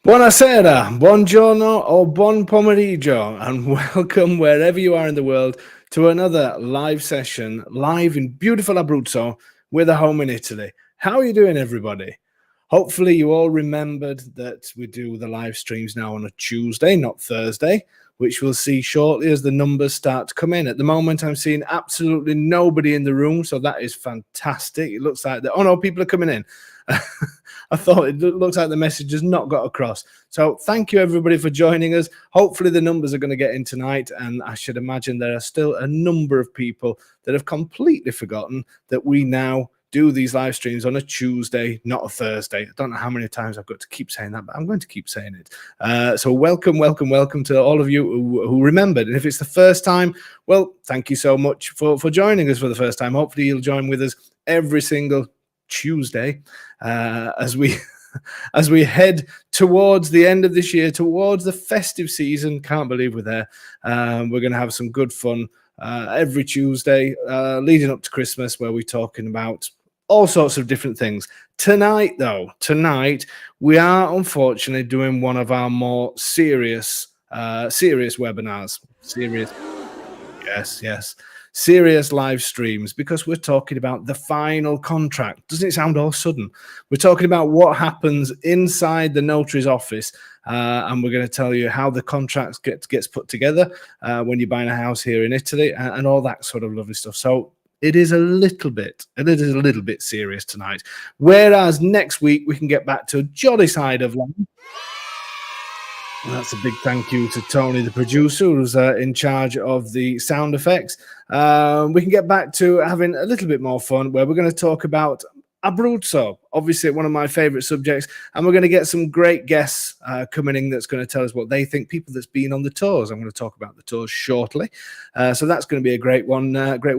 Buonasera, buongiorno, or buon pomeriggio, and welcome wherever you are in the world to another live session, live in beautiful Abruzzo, with a home in Italy. How are you doing, everybody? Hopefully, you all remembered that we do the live streams now on a Tuesday, not Thursday, which we'll see shortly as the numbers start to come in. At the moment, I'm seeing absolutely nobody in the room, so that is fantastic. It looks like oh no, people are coming in. I thought it looks like the message has not got across. So thank you, everybody, for joining us. Hopefully the numbers are going to get in tonight, and I should imagine there are still a number of people that have completely forgotten that we now do these live streams on a Tuesday, not a Thursday. I don't know how many times I've got to keep saying that, but I'm going to keep saying it. So welcome to all of you who remembered. And if it's the first time, well, thank you so much for joining us for the first time. Hopefully you'll join with us every single Tuesday as we head towards the end of this year, towards the festive season. Can't believe we're there. We're going to have some good fun every Tuesday leading up to Christmas, where we're talking about all sorts of different things. Tonight we are unfortunately doing one of our more serious webinars. Serious live streams, because we're talking about the final contract. Doesn't it sound all sudden? We're talking about what happens inside the notary's office, and we're going to tell you how the contract gets put together when you're buying a house here in Italy, and all that sort of lovely stuff. So it is a little bit serious tonight. Whereas next week we can get back to a jolly side of life. And that's a big thank you to Tony, the producer, who's in charge of the sound effects. We can get back to having a little bit more fun, where we're going to talk about Abruzzo, obviously one of my favorite subjects, and we're going to get some great guests coming in that's going to tell us what they think, people that's been on the tours. I'm going to talk about the tours shortly, so that's going to be a great one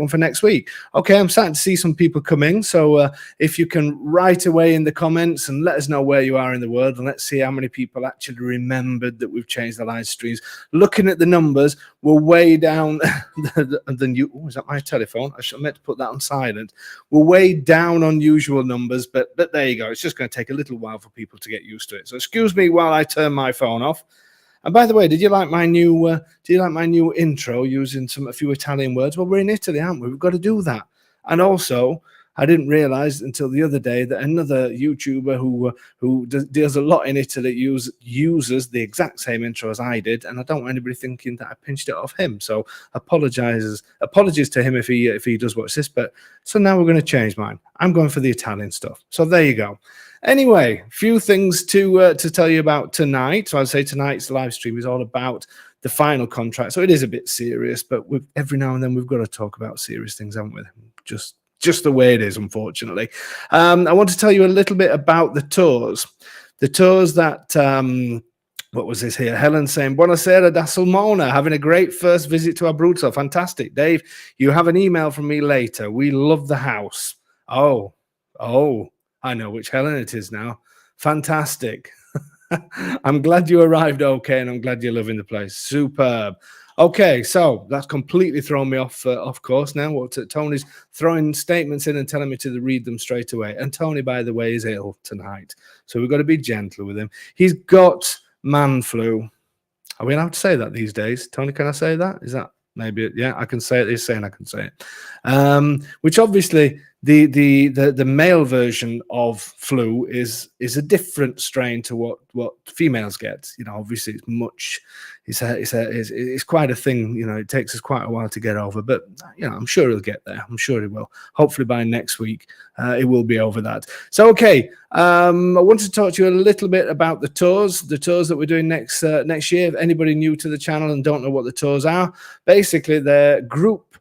for next week. Okay, I'm starting to see some people coming, so if you can write away in the comments and let us know where you are in the world, and let's see how many people actually remembered that we've changed the live streams. Looking at the numbers, we're way down than you. Oh, is that my telephone? I meant to put that on silent. We're way down on usual numbers, but there you go. It's just going to take a little while for people to get used to it. So excuse me while I turn my phone off. And by the way, did you like my new intro using a few Italian words? Well, we're in Italy, aren't we? We've got to do that. And also, I didn't realize until the other day that another YouTuber who deals a lot in Italy uses the exact same intro as I did, and I don't want anybody thinking that I pinched it off him. So apologies to him if he does watch this. But so now we're going to change mine. I'm going for the Italian stuff. So there you go. Anyway, few things to tell you about tonight. So I'd say tonight's live stream is all about the final contract. So it is a bit serious, but every now and then we've got to talk about serious things, haven't we? Just the way it is, unfortunately. I want to tell you a little bit about the tours. The tours that, what was this here? Helen saying, Buonasera da Sulmona, having a great first visit to Abruzzo. Fantastic. Dave, you have an email from me later. We love the house. Oh, I know which Helen it is now. Fantastic. I'm glad you arrived okay, and I'm glad you're loving the place. Superb. Okay, so that's completely thrown me off course now. Tony's throwing statements in and telling me to read them straight away. And Tony, by the way, is ill tonight, so we've got to be gentle with him. He's got man flu. Are we allowed to say that these days? Tony, can I say that? Is that maybe? Yeah, I can say it. He's saying I can say it. Which obviously the male version of flu is a different strain to what females get. You know, obviously it's much. It's quite a thing. You know, it takes us quite a while to get over, but you know, I'm sure he'll get there. I'm sure he will. Hopefully by next week, it will be over that. So okay, I want to talk to you a little bit about the tours that we're doing next year. If anybody new to the channel and don't know what the tours are, basically they're group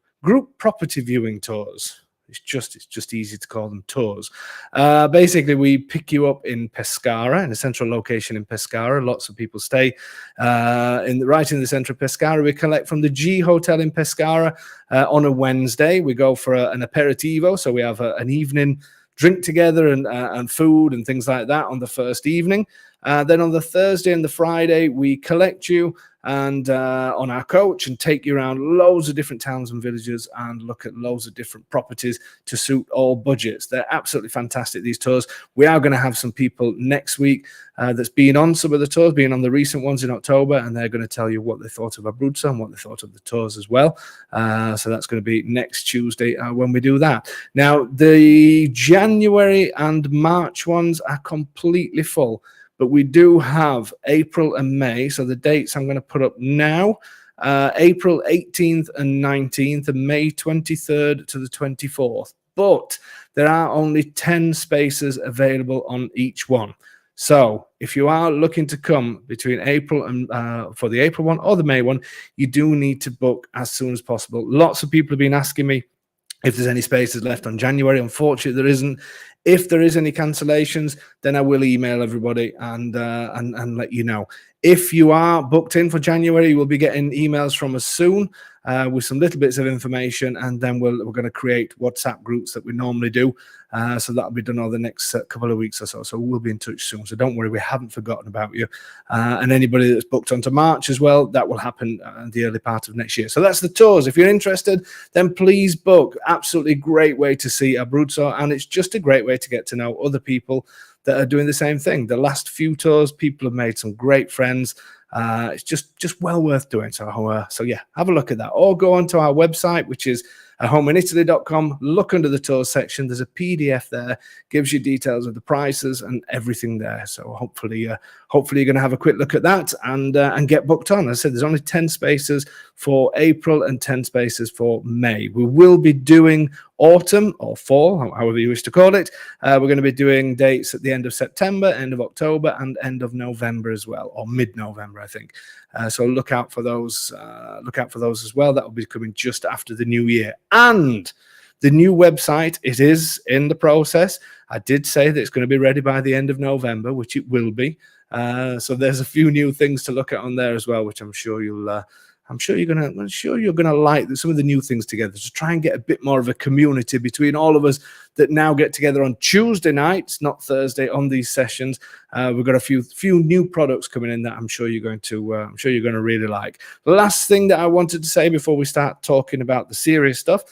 property viewing tours. It's just easy to call them tours. Basically, we pick you up in Pescara, in a central location in Pescara. Lots of people stay right in the center of Pescara. We collect from the G Hotel in Pescara on a Wednesday. We go for an aperitivo, so we have an evening drink together and food and things like that on the first evening. Then on the Thursday and the Friday, we collect you and on our coach and take you around loads of different towns and villages and look at loads of different properties to suit all budgets. They're absolutely fantastic, these tours. We are going to have some people next week that's been on some of the tours, been on the recent ones in October, and they're going to tell you what they thought of Abruzzo and what they thought of the tours as well. So that's going to be next Tuesday when we do that. Now, the January and March ones are completely full, but we do have April and May. So the dates I'm going to put up now, April 18th and 19th, and May 23rd to the 24th. But there are only 10 spaces available on each one. So if you are looking to come between April and for the April one or the May one, you do need to book as soon as possible. Lots of people have been asking me if there's any spaces left on January. Unfortunately, there isn't. If there is any cancellations, then I will email everybody and let you know. If you are booked in for January, you will be getting emails from us soon with some little bits of information, and then we're going to create WhatsApp groups that we normally do. So that'll be done over the next couple of weeks or so. So we'll be in touch soon. So don't worry, we haven't forgotten about you. And anybody that's booked onto March as well, that will happen in the early part of next year. So that's the tours. If you're interested, then please book. Absolutely great way to see Abruzzo, and it's just a great way to get to know other people that are doing the same thing. The last few tours, people have made some great friends. It's just well worth doing. So yeah, have a look at that, or go onto our website, which is homeinitaly.com. Look under the tours section. There's a PDF there, gives you details of the prices and everything there. So hopefully you're going to have a quick look at that and get booked on. As I said, there's only 10 spaces for April and 10 spaces for May. We will be doing autumn or fall, however you wish to call it. We're going to be doing dates at the end of September, end of October, and end of November as well, or mid-November, I think. So look out for those. Look out for those as well. That will be coming just after the new year. And the new website, it is in the process. I did say that it's going to be ready by the end of November, which it will be. So there's a few new things to look at on there as well, which I'm sure you'll. I'm sure you're gonna like some of the new things together to try and get a bit more of a community between all of us that now get together on Tuesday nights, not Thursday, on these sessions. We've got a few new products coming in that I'm sure you're going to really like. The last thing that I wanted to say before we start talking about the serious stuff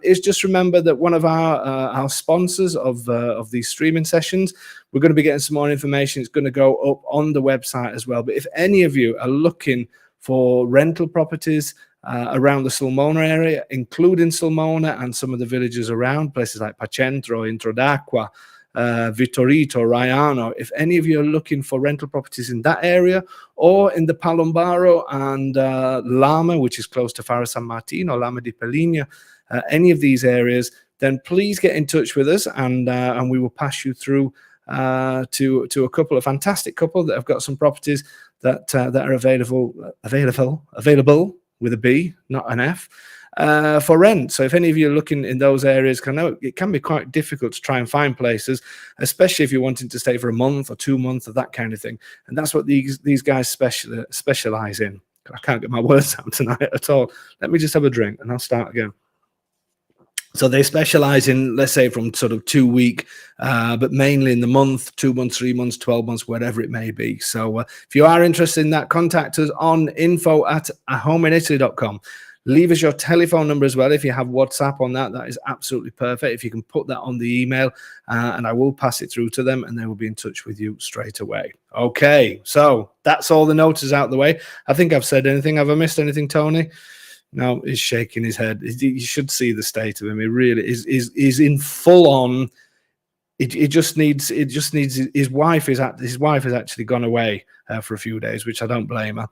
is just remember that one of our sponsors of these streaming sessions, we're going to be getting some more information. It's going to go up on the website as well. But if any of you are looking for rental properties around the Sulmona area, including Sulmona and some of the villages around, places like Pacentro, Introdacqua, Vittorito, Raiano. If any of you are looking for rental properties in that area, or in the Palombaro and Lama, which is close to Fara San Martino, Lama di Peligna, any of these areas, then please get in touch with us, and we will pass you through to a couple, a fantastic couple that have got some properties that are available with a B, not an F, for rent. So if any of you are looking in those areas, I know it can be quite difficult to try and find places, especially if you're wanting to stay for a month or 2 months or that kind of thing. And that's what these guys specialize in. I can't get my words out tonight at all. Let me just have a drink and I'll start again. So they specialize in, let's say, from sort of 2 week, but mainly in the month, 2 months, 3 months, 12 months, whatever it may be. So if you are interested in that, contact us on info@homeinitaly.com. Leave us your telephone number as well. If you have WhatsApp on that, that is absolutely perfect. If you can put that on the email, and I will pass it through to them, and they will be in touch with you straight away. Okay, so that's all the notices out the way. I think I've said anything. Have I missed anything, Tony? No, he's shaking his head. You should see the state of him. He really is in full on. It just needs his wife has actually gone away for a few days, which I don't blame her.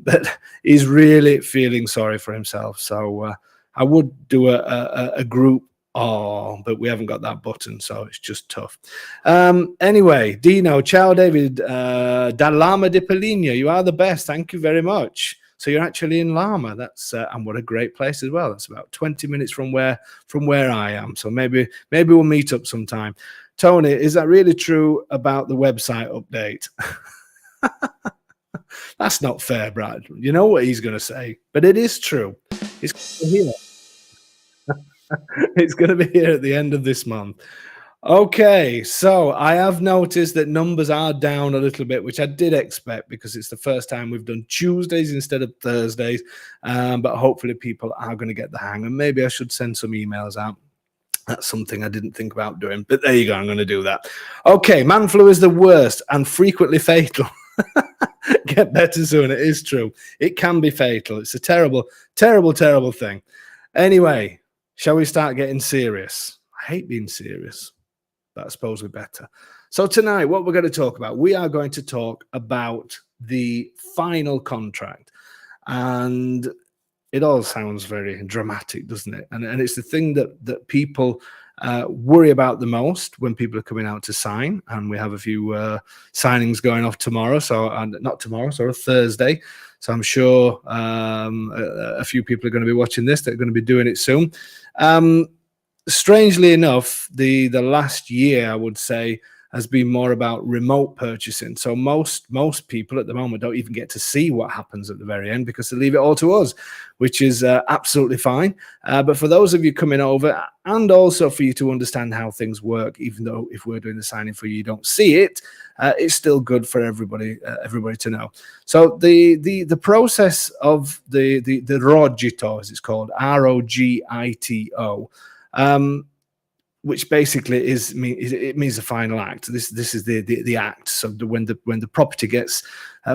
But he's really feeling sorry for himself. So I would do a group, but we haven't got that button, so it's just tough. Anyway, Dino, ciao David, da Lama di Peligna, you are the best. Thank you very much. So you're actually in Lama. That's and what a great place as well. That's about 20 minutes from where I am. So maybe we'll meet up sometime. Tony, is that really true about the website update? That's not fair, Brad. You know what he's going to say, but it is true. It's here. It's going to be here at the end of this month. Okay, so I have noticed that numbers are down a little bit, which I did expect because it's the first time we've done Tuesdays instead of Thursdays. But hopefully people are going to get the hang, and maybe I should send some emails out. That's something I didn't think about doing, but there you go. I'm going to do that. Okay, man flu is the worst and frequently fatal. Get better soon. It is true. It can be fatal. It's a terrible, terrible, terrible thing. Anyway, shall we start getting serious? I hate being serious, but I suppose we're better. So tonight, what we're going to talk about, we are going to talk about the final contract. And it all sounds very dramatic, doesn't it? And it's the thing that people worry about the most when people are coming out to sign. And we have a few signings going off tomorrow. So not tomorrow, so Thursday. So I'm sure a few people are going to be watching this. They're going to be doing it soon. Strangely enough, the last year, I would say, has been more about remote purchasing. So most people at the moment don't even get to see what happens at the very end because they leave it all to us, which is absolutely fine. But for those of you coming over, and also for you to understand how things work, even though if we're doing the signing for you, you don't see it, it's still good for everybody to know. So the process of the rogito, as it's called, ROGITO. Which basically it means the final act. This is the act. So when the property gets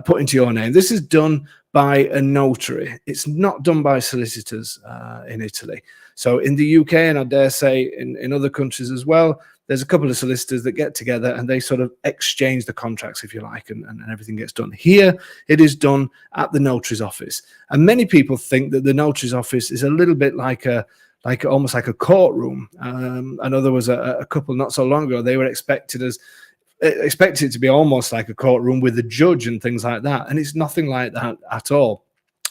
put into your name, this is done by a notary. It's not done by solicitors in Italy. So in the UK, and I dare say in other countries as well, there's a couple of solicitors that get together and they sort of exchange the contracts, if you like, and everything gets done. Here, it is done at the notary's office. And many people think that the notary's office is a little bit like almost like a courtroom. I know there was a couple not so long ago, they were expected it to be almost like a courtroom with a judge and things like that. And it's nothing like that at all.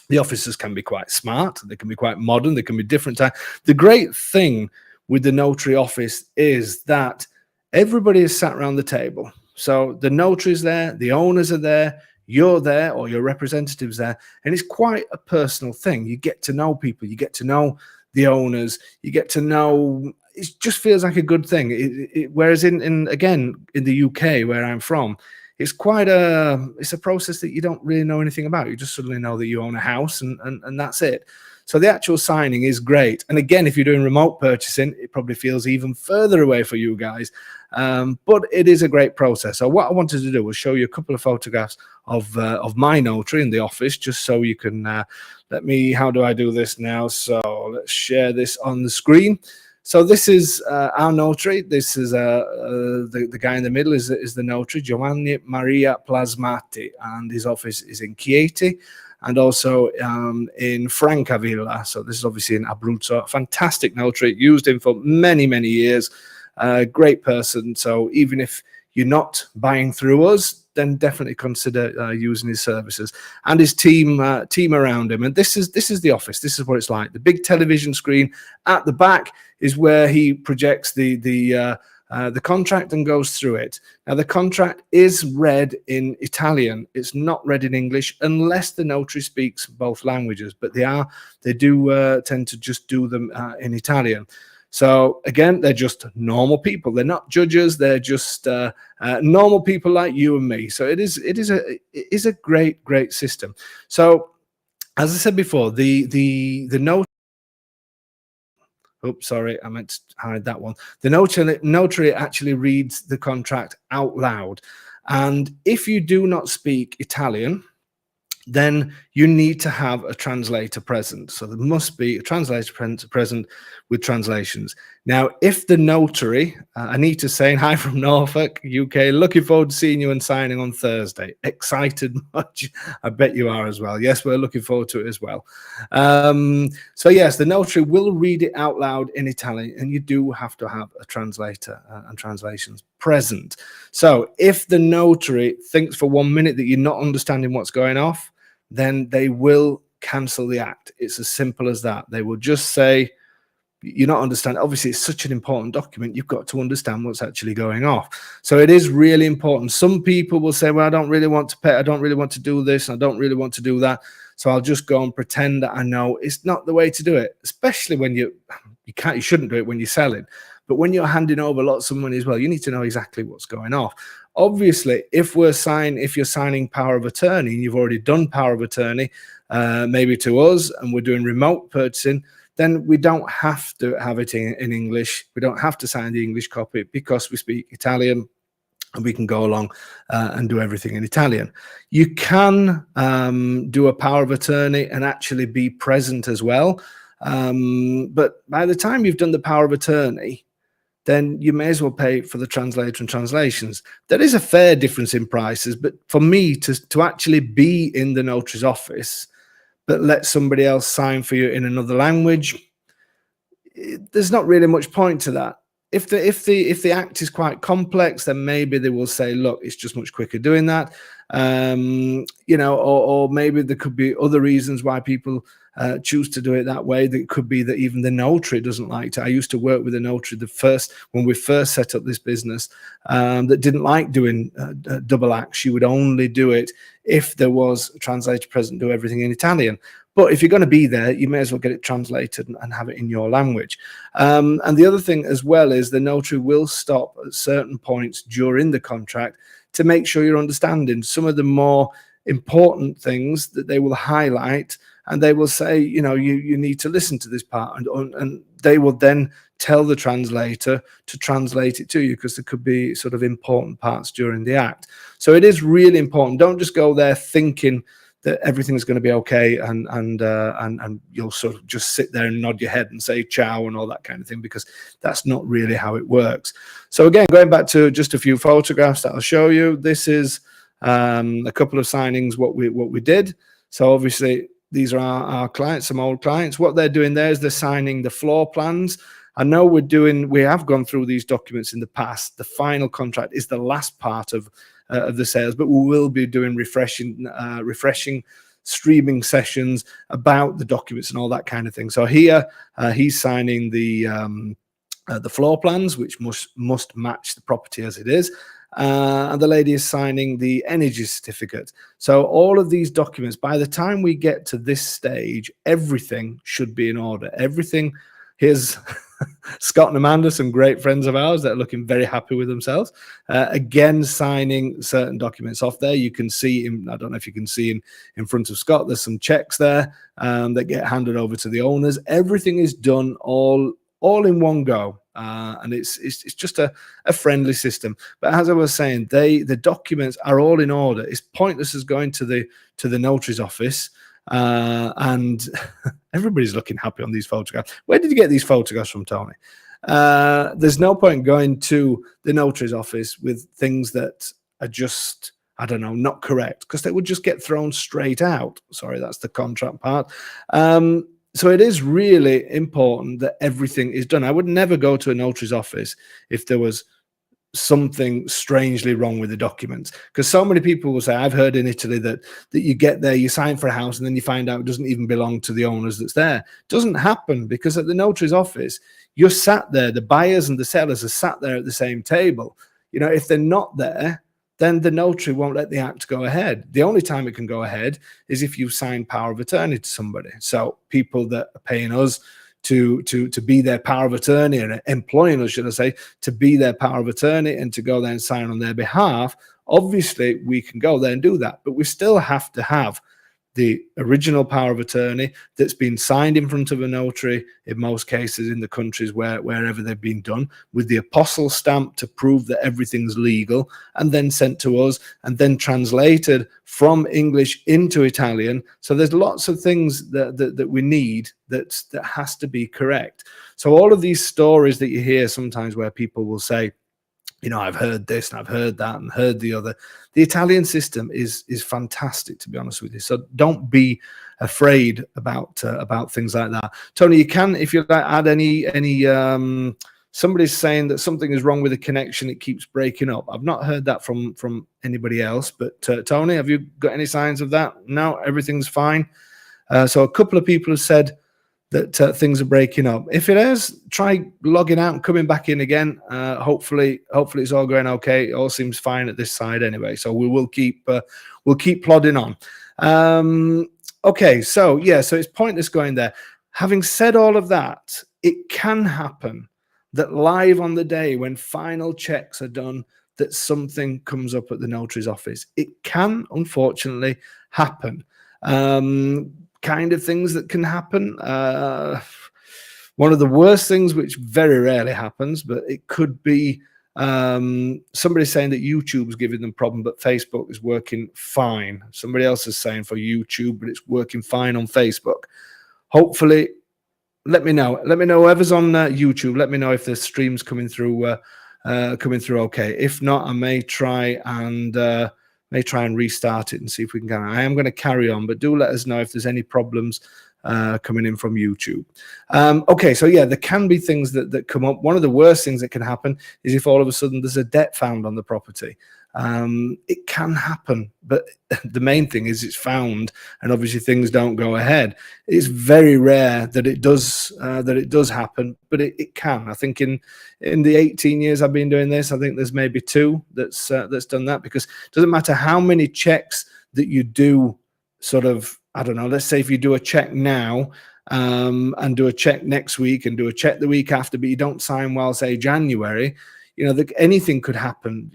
The officers can be quite smart. They can be quite modern. They can be different. The great thing with the notary office is that everybody is sat around the table. So the notary's there, the owners are there, you're there, or your representative's there. And it's quite a personal thing. You get to know people. You get to know the owners. You get to know. It just feels like a good thing. Whereas in the UK, where I'm from, it's a process that you don't really know anything about. You just suddenly know that you own a house and that's it. So the actual signing is great. And again, if you're doing remote purchasing, it probably feels even further away for you guys. But it is a great process. So what I wanted to do was show you a couple of photographs of my notary in the office, just so you can how do I do this now? So let's share this on the screen. So this is our notary. This is the guy in the middle is the notary, Giovanni Maria Plasmati, and his office is in Chieti and also in Francavilla. So this is obviously in Abruzzo. Fantastic notary. Used him for many, many years. Great person. So even if you're not buying through us, then definitely consider using his services and his team around him. And this is the office. This is what it's like. The big television screen at the back is where he projects the contract and goes through it. Now the contract is read in Italian. It's not read in English unless the notary speaks both languages. But they do tend to just do them in Italian. So again, they're just normal people. They're not judges. They're just normal people like you and me. So it is a great system. So as I said before, the note. Oops, sorry, I meant to hide that one. The notary actually reads the contract out loud, and if you do not speak Italian, then you need to have a translator present. So there must be a translator present with translations. Now, if the notary, Anita saying, hi from Norfolk, UK, looking forward to seeing you and signing on Thursday. Excited much? I bet you are as well. Yes, we're looking forward to it as well. So yes, the notary will read it out loud in Italian, and you do have to have a translator and translations present. So if the notary thinks for 1 minute that you're not understanding what's going off, then they will cancel the act. It's as simple as that. They will just say, you're not understanding. Obviously, it's such an important document. You've got to understand what's actually going off. So it is really important. Some people will say, well, I don't really want to pay. I don't really want to do this. I don't really want to do that. So I'll just go and pretend that I know. It's not the way to do it, especially when you shouldn't do it when you're selling. But when you're handing over lots of money as well, you need to know exactly what's going on. Obviously, if you're signing power of attorney and you've already done power of attorney, maybe to us, and we're doing remote purchasing, then we don't have to have it in English. We don't have to sign the English copy because we speak Italian, and we can go along and do everything in Italian. You can do a power of attorney and actually be present as well. But by the time you've done the power of attorney, then you may as well pay for the translator and translations. There is a fair difference in prices, but for me to actually be in the notary's office, but let somebody else sign for you in another language, there's not really much point to that. If the act is quite complex, then maybe they will say, look, it's just much quicker doing that. You know, or maybe there could be other reasons why people choose to do it that way. That could be that even the notary doesn't like to. I used to work with a notary when we first set up this business, that didn't like doing double acts. She would only do it if there was a translator present, do everything in Italian. But if you're going to be there, you may as well get it translated and have it in your language. And the other thing as well is the notary will stop at certain points during the contract to make sure you're understanding some of the more important things that they will highlight, and they will say, you know, you need to listen to this part, and they will then tell the translator to translate it to you, because there could be sort of important parts during the act. So it is really important. Don't just go there thinking that everything's going to be okay, and you'll sort of just sit there and nod your head and say ciao and all that kind of thing, because that's not really how it works. So again, going back to just a few photographs that I'll show you. This is a couple of signings what we did. So obviously these are our clients, some old clients. What they're doing there is they're signing the floor plans. I know we have gone through these documents in the past. The final contract is the last part of the sales, but we will be doing refreshing streaming sessions about the documents and all that kind of thing. So here he's signing the floor plans, which must match the property as it is, and the lady is signing the energy certificate. So all of these documents, by the time we get to this stage, everything should be in order. Everything. Here's Scott and Amanda, some great friends of ours that are looking very happy with themselves. Again, signing certain documents off there. You can see, I don't know if you can see in front of Scott, there's some checks there that get handed over to the owners. Everything is done all in one go. And it's just a friendly system. But as I was saying, the documents are all in order. It's pointless as going to the notary's office. And everybody's looking happy on these photographs. Where did you get these photographs from, Tony? There's no point going to the notary's office with things that are just, I don't know, not correct, because they would just get thrown straight out. Sorry, that's the contract part. So it is really important that everything is done. I would never go to a notary's office if there was something strangely wrong with the documents, because so many people will say, I've heard in Italy that you get there, you sign for a house, and then you find out it doesn't even belong to the owners that's there. It doesn't happen, because at the notary's office, you're sat there, the buyers and the sellers are sat there at the same table. You know, if they're not there, then the notary won't let the act go ahead. The only time it can go ahead is if you sign power of attorney to somebody. So people that are paying us to be their power of attorney, and employing us, should I say, to be their power of attorney and to go there and sign on their behalf, obviously we can go there and do that. But we still have to have the original power of attorney that's been signed in front of a notary, in most cases in the countries wherever they've been done, with the apostle stamp to prove that everything's legal, and then sent to us, and then translated from English into Italian. So there's lots of things that we need that has to be correct. So all of these stories that you hear sometimes where people will say, you know, I've heard this and I've heard that and heard the other. The Italian system is fantastic, to be honest with you. So don't be afraid about things like that. Tony, you can, if you like, add any somebody's saying that something is wrong with the connection, it keeps breaking up. I've not heard that from anybody else, but Tony, have you got any signs of that? No, everything's fine. So a couple of people have said that things are breaking up. If it is, try logging out and coming back in again. Hopefully it's all going okay. It all seems fine at this side anyway. So we'll keep plodding on. Okay, so it's pointless going there. Having said all of that, it can happen that live on the day when final checks are done, that something comes up at the notary's office. It can, unfortunately, happen. Kind of things that can happen. One of the worst things, which very rarely happens, but it could be somebody saying that YouTube's giving them problem, but Facebook is working fine. Somebody else is saying for YouTube, but it's working fine on Facebook. Hopefully, let me know. Let me know whoever's on YouTube. Let me know if the stream's coming through okay. If not, I may try and restart it and see if we can. I am going to carry on, but do let us know if there's any problems coming in from YouTube. Okay, so yeah, there can be things that come up. One of the worst things that can happen is if all of a sudden there's a debt found on the property. It can happen, but the main thing is it's found, and obviously things don't go ahead. It's very rare that it does happen, but it can. I think in the 18 years I've been doing this, I think there's maybe 2 that's done that, because it doesn't matter how many checks that you do. Sort of, I don't know, let's say if you do a check now and do a check next week and do a check the week after, but you don't sign while, say, January, anything could happen.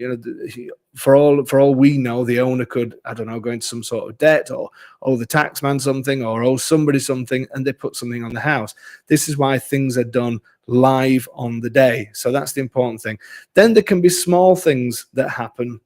For all we know, the owner could, I don't know, go into some sort of debt, or owe the taxman something, or owe somebody something, and they put something on the house. This is why things are done live on the day. So that's the important thing. Then there can be small things that happen,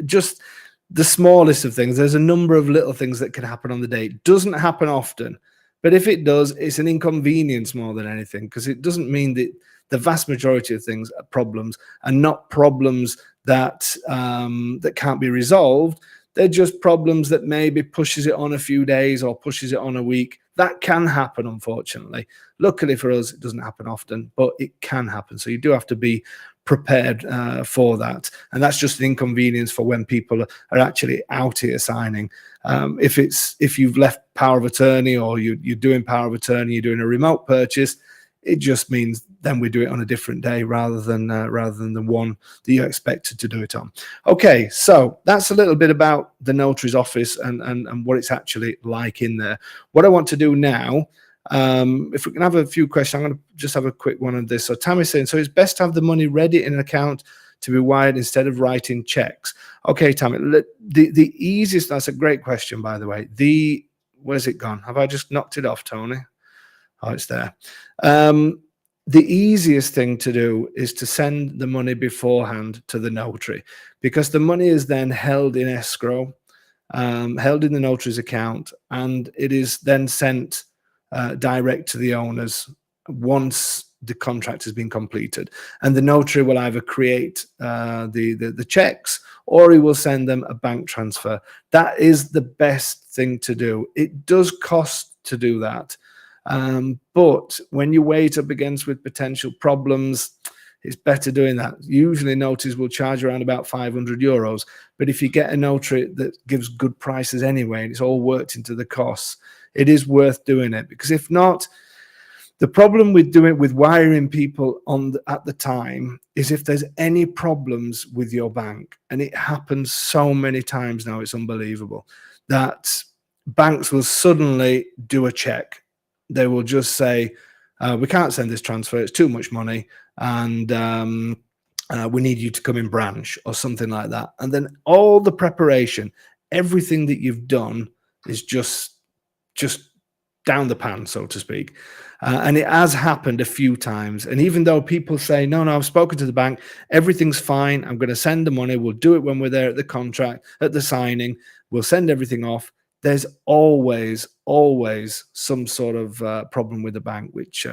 just the smallest of things. There's a number of little things that can happen on the day. It doesn't happen often, but if it does, it's an inconvenience more than anything, because it doesn't mean that the vast majority of things are problems, and not problems that that can't be resolved. They're just problems that maybe pushes it on a few days or pushes it on a week. That can happen, unfortunately. Luckily for us, it doesn't happen often, but it can happen. So you do have to be prepared for that. And that's just an inconvenience for when people are actually out here signing. If you've left power of attorney, or you're doing power of attorney, you're doing a remote purchase, it just means then we do it on a different day rather than the one that you're expected to do it on. Okay, so that's a little bit about the notary's office and what it's actually like in there. What I want to do now, if we can have a few questions, I'm going to just have a quick one on this. So Tammy's saying, so it's best to have the money ready in an account to be wired instead of writing checks. Okay, Tammy, the easiest, that's a great question, by the way. Where's it gone? Have I just knocked it off, Tony? Oh, it's there. The easiest thing to do is to send the money beforehand to the notary, because the money is then held in escrow, held in the notary's account, and it is then sent direct to the owners once the contract has been completed. And the notary will either create the checks, or he will send them a bank transfer. That is the best thing to do. It does cost to do that. But when you weigh it up against with potential problems, it's better doing that. Usually notaries will charge around about €500, but if you get a notary that gives good prices anyway, and it's all worked into the costs, it is worth doing it. Because if not, the problem with wiring people at the time is if there's any problems with your bank, and it happens so many times now, it's unbelievable, that banks will suddenly do a check. They will just say, we can't send this transfer, it's too much money, and we need you to come in branch, or something like that. And then all the preparation, everything that you've done is just down the pan, so to speak. And it has happened a few times. And even though people say, no, I've spoken to the bank, everything's fine, I'm going to send the money, we'll do it when we're there at the contract, at the signing, we'll send everything off, there's always some sort of problem with the bank, which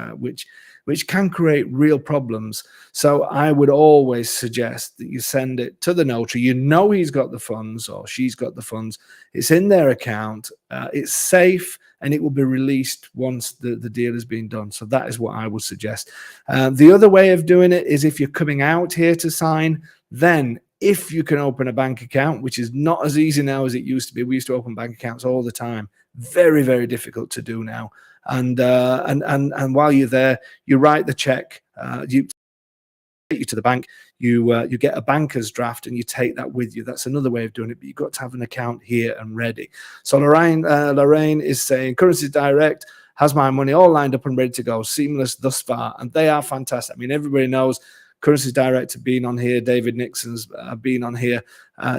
can create real problems. So I would always suggest that you send it to the notary. You know he's got the funds, or she's got the funds. It's in their account. It's safe, and it will be released once the deal has been done. So that is what I would suggest. The other way of doing it is, if you're coming out here to sign, then if you can open a bank account, which is not as easy now as it used to be. We used to open bank accounts all the time. Very, very difficult to do now. And while you're there, you write the check. You take you to the bank. You get a banker's draft, and you take that with you. That's another way of doing it. But you've got to have an account here and ready. So Lorraine is saying, currency direct. has my money all lined up and ready to go, seamless thus far, and they are fantastic. I mean, everybody knows Currencies Direct have been on here. David Nixon's been on here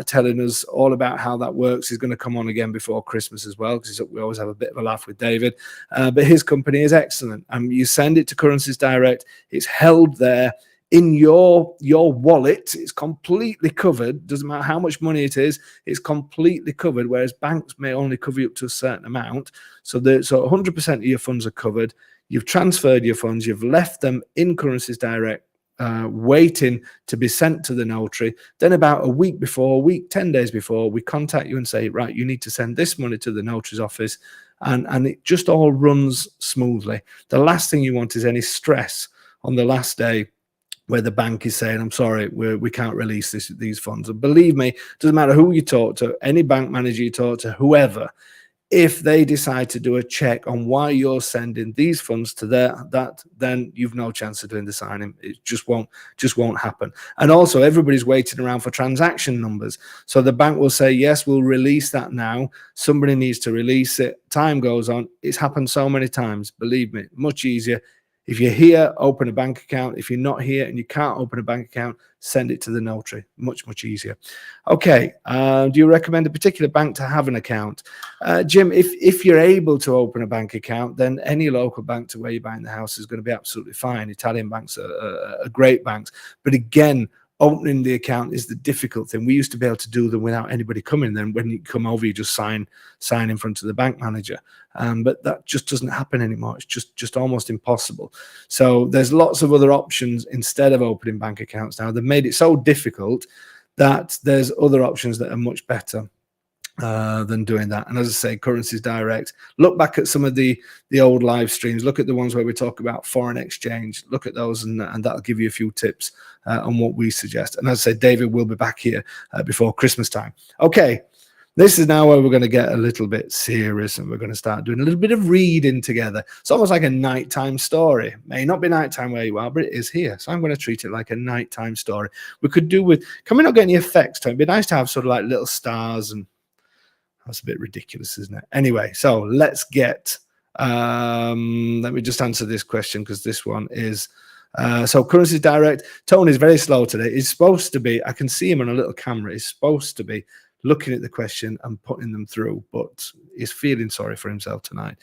telling us all about how that works. He's going to come on again before Christmas as well, because we always have a bit of a laugh with David. But his company is excellent. You send it to Currencies Direct. It's held there in your wallet. It's completely covered. Doesn't matter how much money it is, it's completely covered, whereas banks may only cover you up to a certain amount. So 100% of your funds are covered. You've transferred your funds. You've left them in Currencies Direct, waiting to be sent to the notary. Then about a week before, 10 days before, we contact you and say, right, you need to send this money to the notary's office, and it just all runs smoothly. The last thing you want is any stress on the last day where the bank is saying, I'm sorry, we can't release these funds. And believe me, it doesn't matter who you talk to, any bank manager you talk to, whoever, if they decide to do a check on why you're sending these funds to that, then you've no chance of doing the signing. It just won't happen. And also, everybody's waiting around for transaction numbers. So the bank will say, yes, we'll release that now. Somebody needs to release it. Time goes on. It's happened so many times. Believe me, much easier. If you're here, open a bank account. If you're not here and you can't open a bank account, send it to the notary. Much, much easier. Okay. Do you recommend a particular bank to have an account? Jim, if you're able to open a bank account, then any local bank to where you're buying the house is going to be absolutely fine. Italian banks are great banks. But again, opening the account is the difficult thing. We used to be able to do them without anybody coming. Then when you come over, you just sign in front of the bank manager. But that just doesn't happen anymore. It's just almost impossible. So there's lots of other options instead of opening bank accounts now. They've made it so difficult that there's other options that are much better than doing that. And as I say, Currencies Direct, look back at some of the old live streams, look at the ones where we talk about foreign exchange, look at those, and that'll give you a few tips on what we suggest. And as I say, David will be back here before Christmas time. Okay, this is now where we're going to get a little bit serious, and we're going to start doing a little bit of reading together. It's almost like a nighttime story. May not be nighttime where you are, but it is here. So I'm going to treat it like a nighttime story. We could do with, can we not get any effects to it? It'd be nice to have sort of like little stars, and that's a bit ridiculous, isn't it? Anyway, so let's get, let me just answer this question, because this one is, so Currencies Direct, Tony's very slow today. He's supposed to be, I can see him on a little camera, he's supposed to be looking at the question and putting them through, but he's feeling sorry for himself tonight.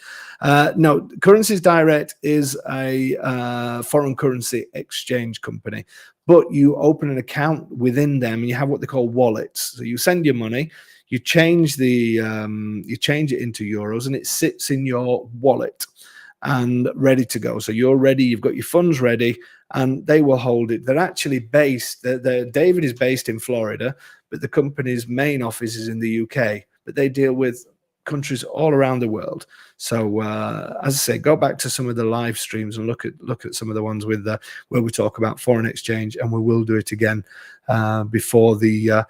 No, Currencies Direct is a foreign currency exchange company, but you open an account within them and you have what they call wallets. So you send your money, you change it into euros, and it sits in your wallet and ready to go. So you're ready, you've got your funds ready, and they will hold it. They're actually based, David is based in Florida, but the company's main office is in the UK, but they deal with countries all around the world. So as I say, go back to some of the live streams and look at some of the ones with where we talk about foreign exchange, and we will do it again before the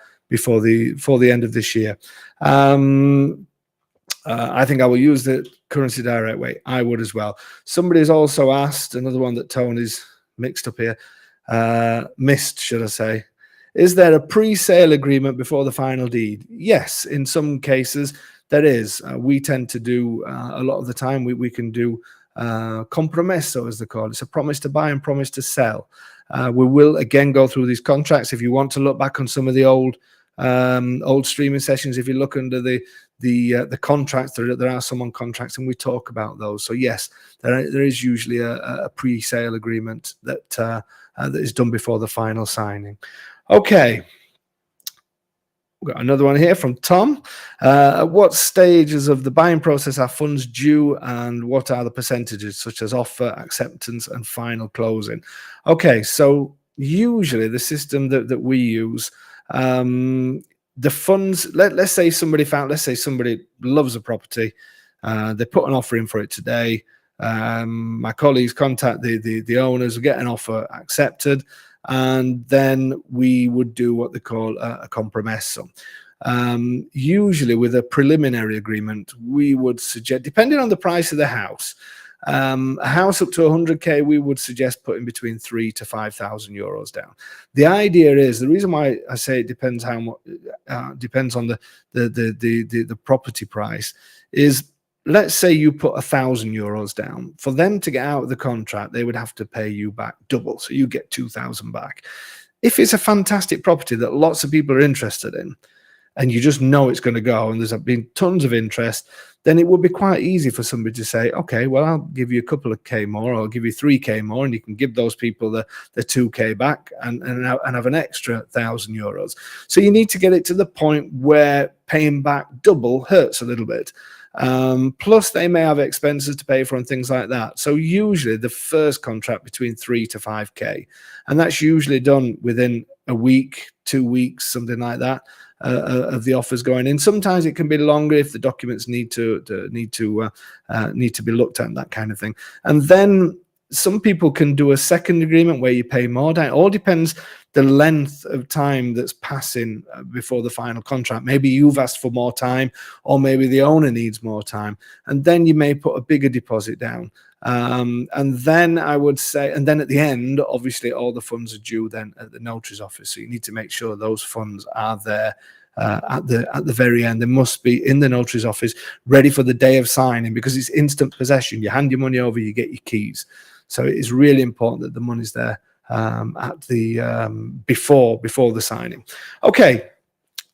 end of this year. I think I will use the Currency Direct way. I would as well. Somebody's also asked, another one that Tony's mixed up here, missed, should I say. Is there a pre-sale agreement before the final deed? Yes, in some cases there is. We tend to do, a lot of the time, we can do compromesso, as they call it. It's a promise to buy and promise to sell. We will, again, go through these contracts. If you want to look back on some of the old streaming sessions, if you look under the contracts, there are some on contracts, and we talk about those. So yes, there is usually a pre-sale agreement that is done before the final signing. Okay, we've got another one here from Tom. At what stages of the buying process are funds due, and what are the percentages, such as offer, acceptance, and final closing? Okay, so usually the system that we use, the funds, let's say somebody loves a property, they put an offer in for it today. My colleagues contact the owners, get an offer accepted, and then we would do what they call a compromesso. Usually with a preliminary agreement, we would suggest, depending on the price of the house, a house up to 100k, we would suggest putting between 3,000 to 5,000 euros down. The idea is, the reason why I say it depends how much, depends on the property price, is let's say you put €1,000 down. For them to get out of the contract, they would have to pay you back double. So you get 2,000 back. If it's a fantastic property that lots of people are interested in, and you just know it's going to go, and there's been tons of interest, then it would be quite easy for somebody to say, okay, well, I'll give you a couple of K more, or I'll give you 3K more, and you can give those people the 2K back and have an extra €1,000. So you need to get it to the point where paying back double hurts a little bit. Plus they may have expenses to pay for and things like that. So usually the first contract between 3 to 5K, and that's usually done within a week, 2 weeks, something like that. Of the offers going in. Sometimes it can be longer if the documents need to be looked at, and that kind of thing. And then some people can do a second agreement where you pay more down. It all depends the length of time that's passing before the final contract. Maybe you've asked for more time, or maybe the owner needs more time, and then you may put a bigger deposit down. And then I would say, and then at the end, obviously all the funds are due then at the notary's office. So you need to make sure those funds are there at the very end. They must be in the notary's office, ready for the day of signing, because it's instant possession. You hand your money over, you get your keys. So it is really important that the money's there at the before the signing. Okay.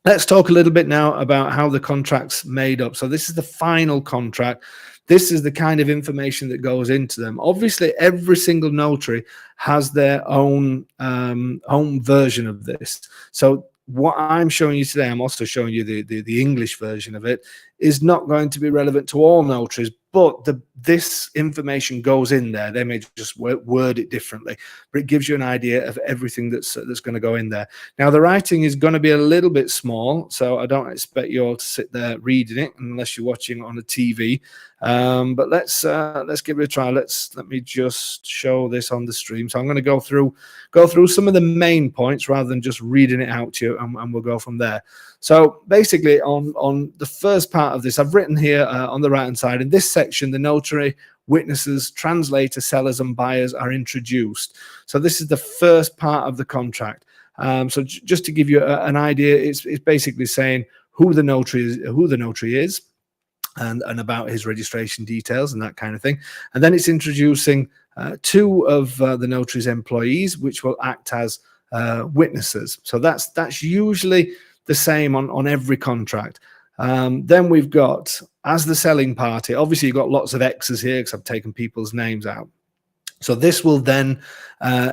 Let's talk a little bit now about how the contract's made up. So this is the final contract. This is the kind of information that goes into them. Obviously, every single notary has their own version of this. So what I'm showing you today, I'm also showing you the English version of it, is not going to be relevant to all notaries, but this information goes in there. They may just word it differently, but it gives you an idea of everything that's going to go in there. Now, the writing is going to be a little bit small, so I don't expect you all to sit there reading it unless you're watching on a TV. But let's give it a try. Let me just show this on the stream. So I'm going to go through some of the main points rather than just reading it out to you, and we'll go from there. So basically, on the first part of this, I've written here on the right hand side, in this section, the notary, witnesses, translator, sellers, and buyers are introduced. So this is the first part of the contract. So just to give you an idea, it's basically saying who the notary is, and about his registration details and that kind of thing. And then it's introducing two of the notary's employees, which will act as witnesses. So that's usually the same on every contract. Then we've got, as the selling party, obviously you've got lots of X's here because I've taken people's names out. So this will then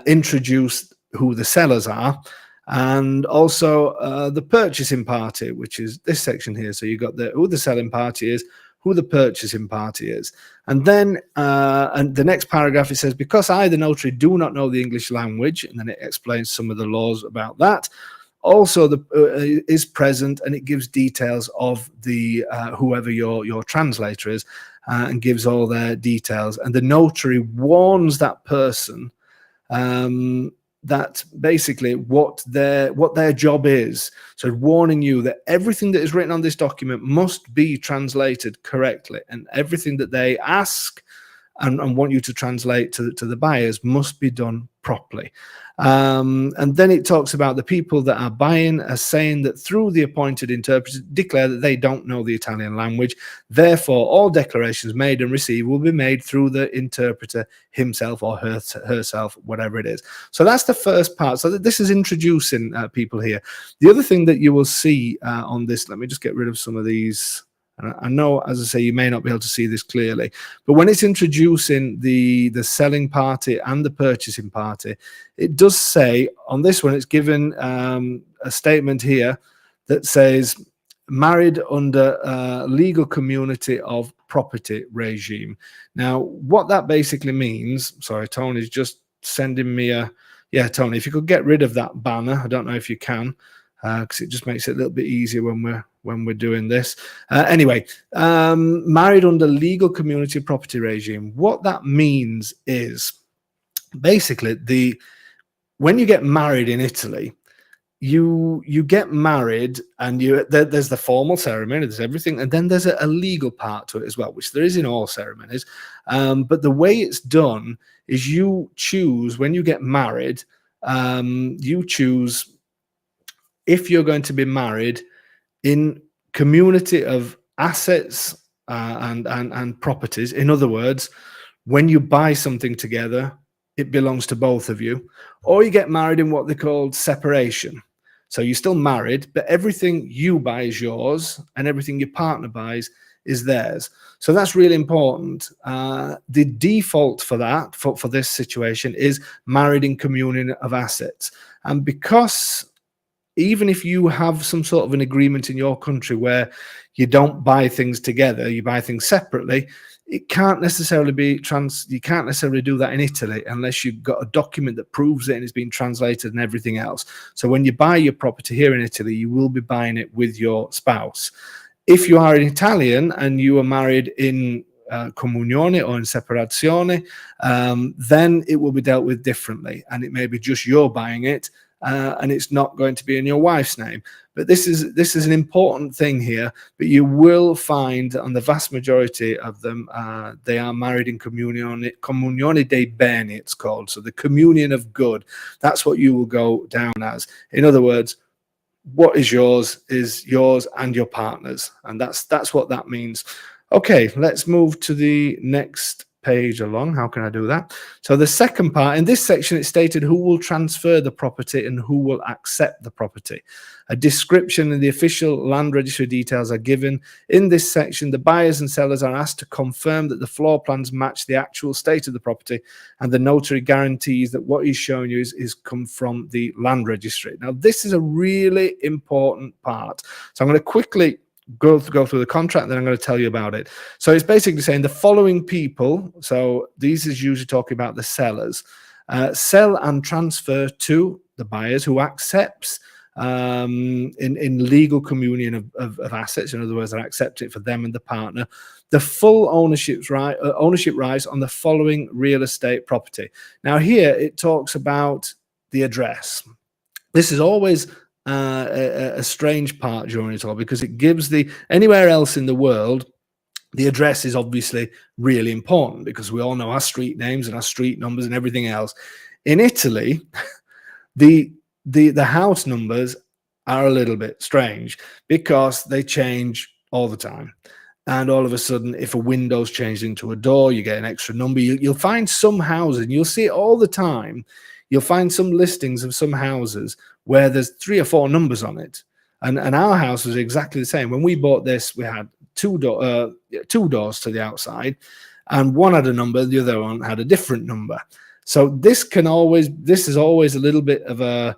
introduce who the sellers are, and also the purchasing party, which is this section here. So you've got who the selling party is, who the purchasing party is. And then and the next paragraph, it says, because I, the notary, do not know the English language, and then it explains some of the laws about that. Also is present, and it gives details of the whoever your translator is, and gives all their details. And the notary warns that person that basically what their job is. So warning you that everything that is written on this document must be translated correctly, and everything that they ask and want you to translate to the buyers must be done properly. And then it talks about the people that are buying are saying that through the appointed interpreter declare that they don't know the Italian language. Therefore, all declarations made and received will be made through the interpreter himself or herself, whatever it is. So that's the first part. So this is introducing people here. The other thing that you will see on this, let me just get rid of some of these. And I know, as I say, you may not be able to see this clearly, but when it's introducing the selling party and the purchasing party, it does say on this one, it's given a statement here that says married under legal community of property regime. Now, what that basically means, sorry, Tony's just sending me yeah, Tony, if you could get rid of that banner, I don't know if you can, because it just makes it a little bit easier when we're doing this. Anyway, married under legal community property regime. What that means is basically when you get married in Italy, you get married, and there's the formal ceremony, there's everything, and then there's a legal part to it as well, which there is in all ceremonies. But the way it's done is you choose, when you get married, you choose if you're going to be married in community of assets and properties. In other words, when you buy something together, it belongs to both of you, or you get married in what they call separation. So you're still married, but everything you buy is yours, and everything your partner buys is theirs. So that's really important. The default for that, for this situation, is married in communion of assets. And because even if you have some sort of an agreement in your country where you don't buy things together, you buy things separately, it can't necessarily be you can't necessarily do that in Italy unless you've got a document that proves it and it's been translated and everything else. So when you buy your property here in Italy, you will be buying it with your spouse. If you are an Italian and you are married in comunione or in separazione, then it will be dealt with differently, and it may be just you're buying it, and it's not going to be in your wife's name. But this is an important thing here. But you will find on the vast majority of them, they are married in comunione dei beni, it's called. So the communion of good. That's what you will go down as. In other words, what is yours and your partner's, and that's what that means. Okay, let's move to the next page along. How can I do that? So the second part, in this section, it stated who will transfer the property and who will accept the property. A description and the official land registry details are given. In this section, the buyers and sellers are asked to confirm that the floor plans match the actual state of the property, and the notary guarantees that what he's showing you is come from the land registry. Now, this is a really important part. So I'm going to quickly go through the contract, then I'm going to tell you about it. So it's basically saying the following people, so these is usually talking about the sellers, sell and transfer to the buyers who accepts in legal communion of assets. In other words, they accept it for them and the partner, the full ownership rights on the following real estate property. Now here it talks about the address. This is always a strange part during it all, because it gives anywhere else in the world, the address is obviously really important because we all know our street names and our street numbers and everything else. In Italy, the house numbers are a little bit strange because they change all the time. And all of a sudden, if a window's changed into a door, you get an extra number. You'll find some houses, and you'll see it all the time. You'll find some listings of some houses where there's 3 or 4 numbers on it. And our house was exactly the same. When we bought this, we had two doors to the outside, and one had a number, the other one had a different number. So this is always a little bit of a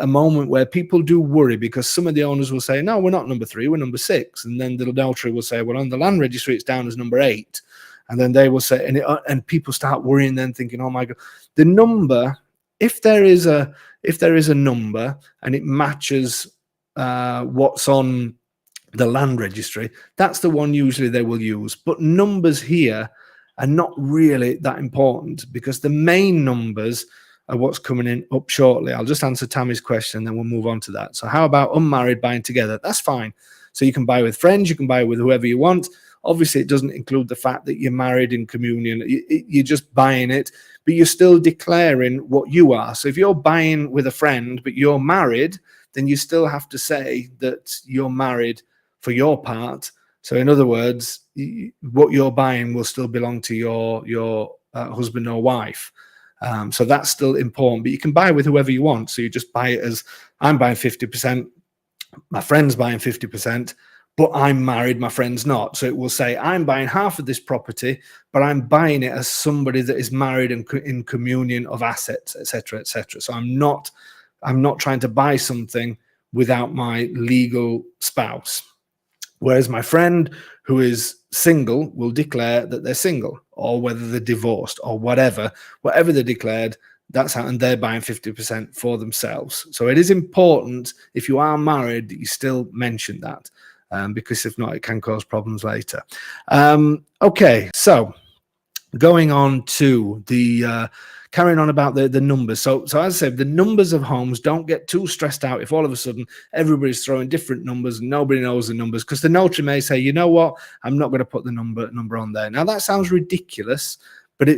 moment where people do worry, because some of the owners will say, no, we're not number 3, we're number 6. And then the notary will say, well, on the land registry, it's down as number 8. And then they will say, and people start worrying then, thinking, oh my God, the number, if there is a number and it matches what's on the land registry, that's the one usually they will use. But numbers here are not really that important, because the main numbers are what's coming in up shortly. I'll just answer Tammy's question and then we'll move on to that. So how about unmarried buying together? That's fine. So you can buy with friends, you can buy with whoever you want. Obviously, it doesn't include the fact that you're married in communion. You're just buying it, but you're still declaring what you are. So if you're buying with a friend, but you're married, then you still have to say that you're married for your part. So in other words, what you're buying will still belong to your husband or wife. So that's still important, but you can buy with whoever you want. So you just buy it as, I'm buying 50%, my friend's buying 50%, but I'm married, my friend's not. So it will say, I'm buying half of this property, but I'm buying it as somebody that is married and in communion of assets, etc., etc. So I'm not trying to buy something without my legal spouse. Whereas my friend who is single will declare that they're single, or whether they're divorced or whatever they declared, that's how, and they're buying 50% for themselves. So it is important, if you are married, that you still mention that, because if not, it can cause problems later. Okay, so going on to the carrying on about the numbers. So as I said, the numbers of homes, don't get too stressed out if all of a sudden everybody's throwing different numbers and nobody knows the numbers, because the notary may say, you know what, I'm not going to put the number on there. Now that sounds ridiculous, but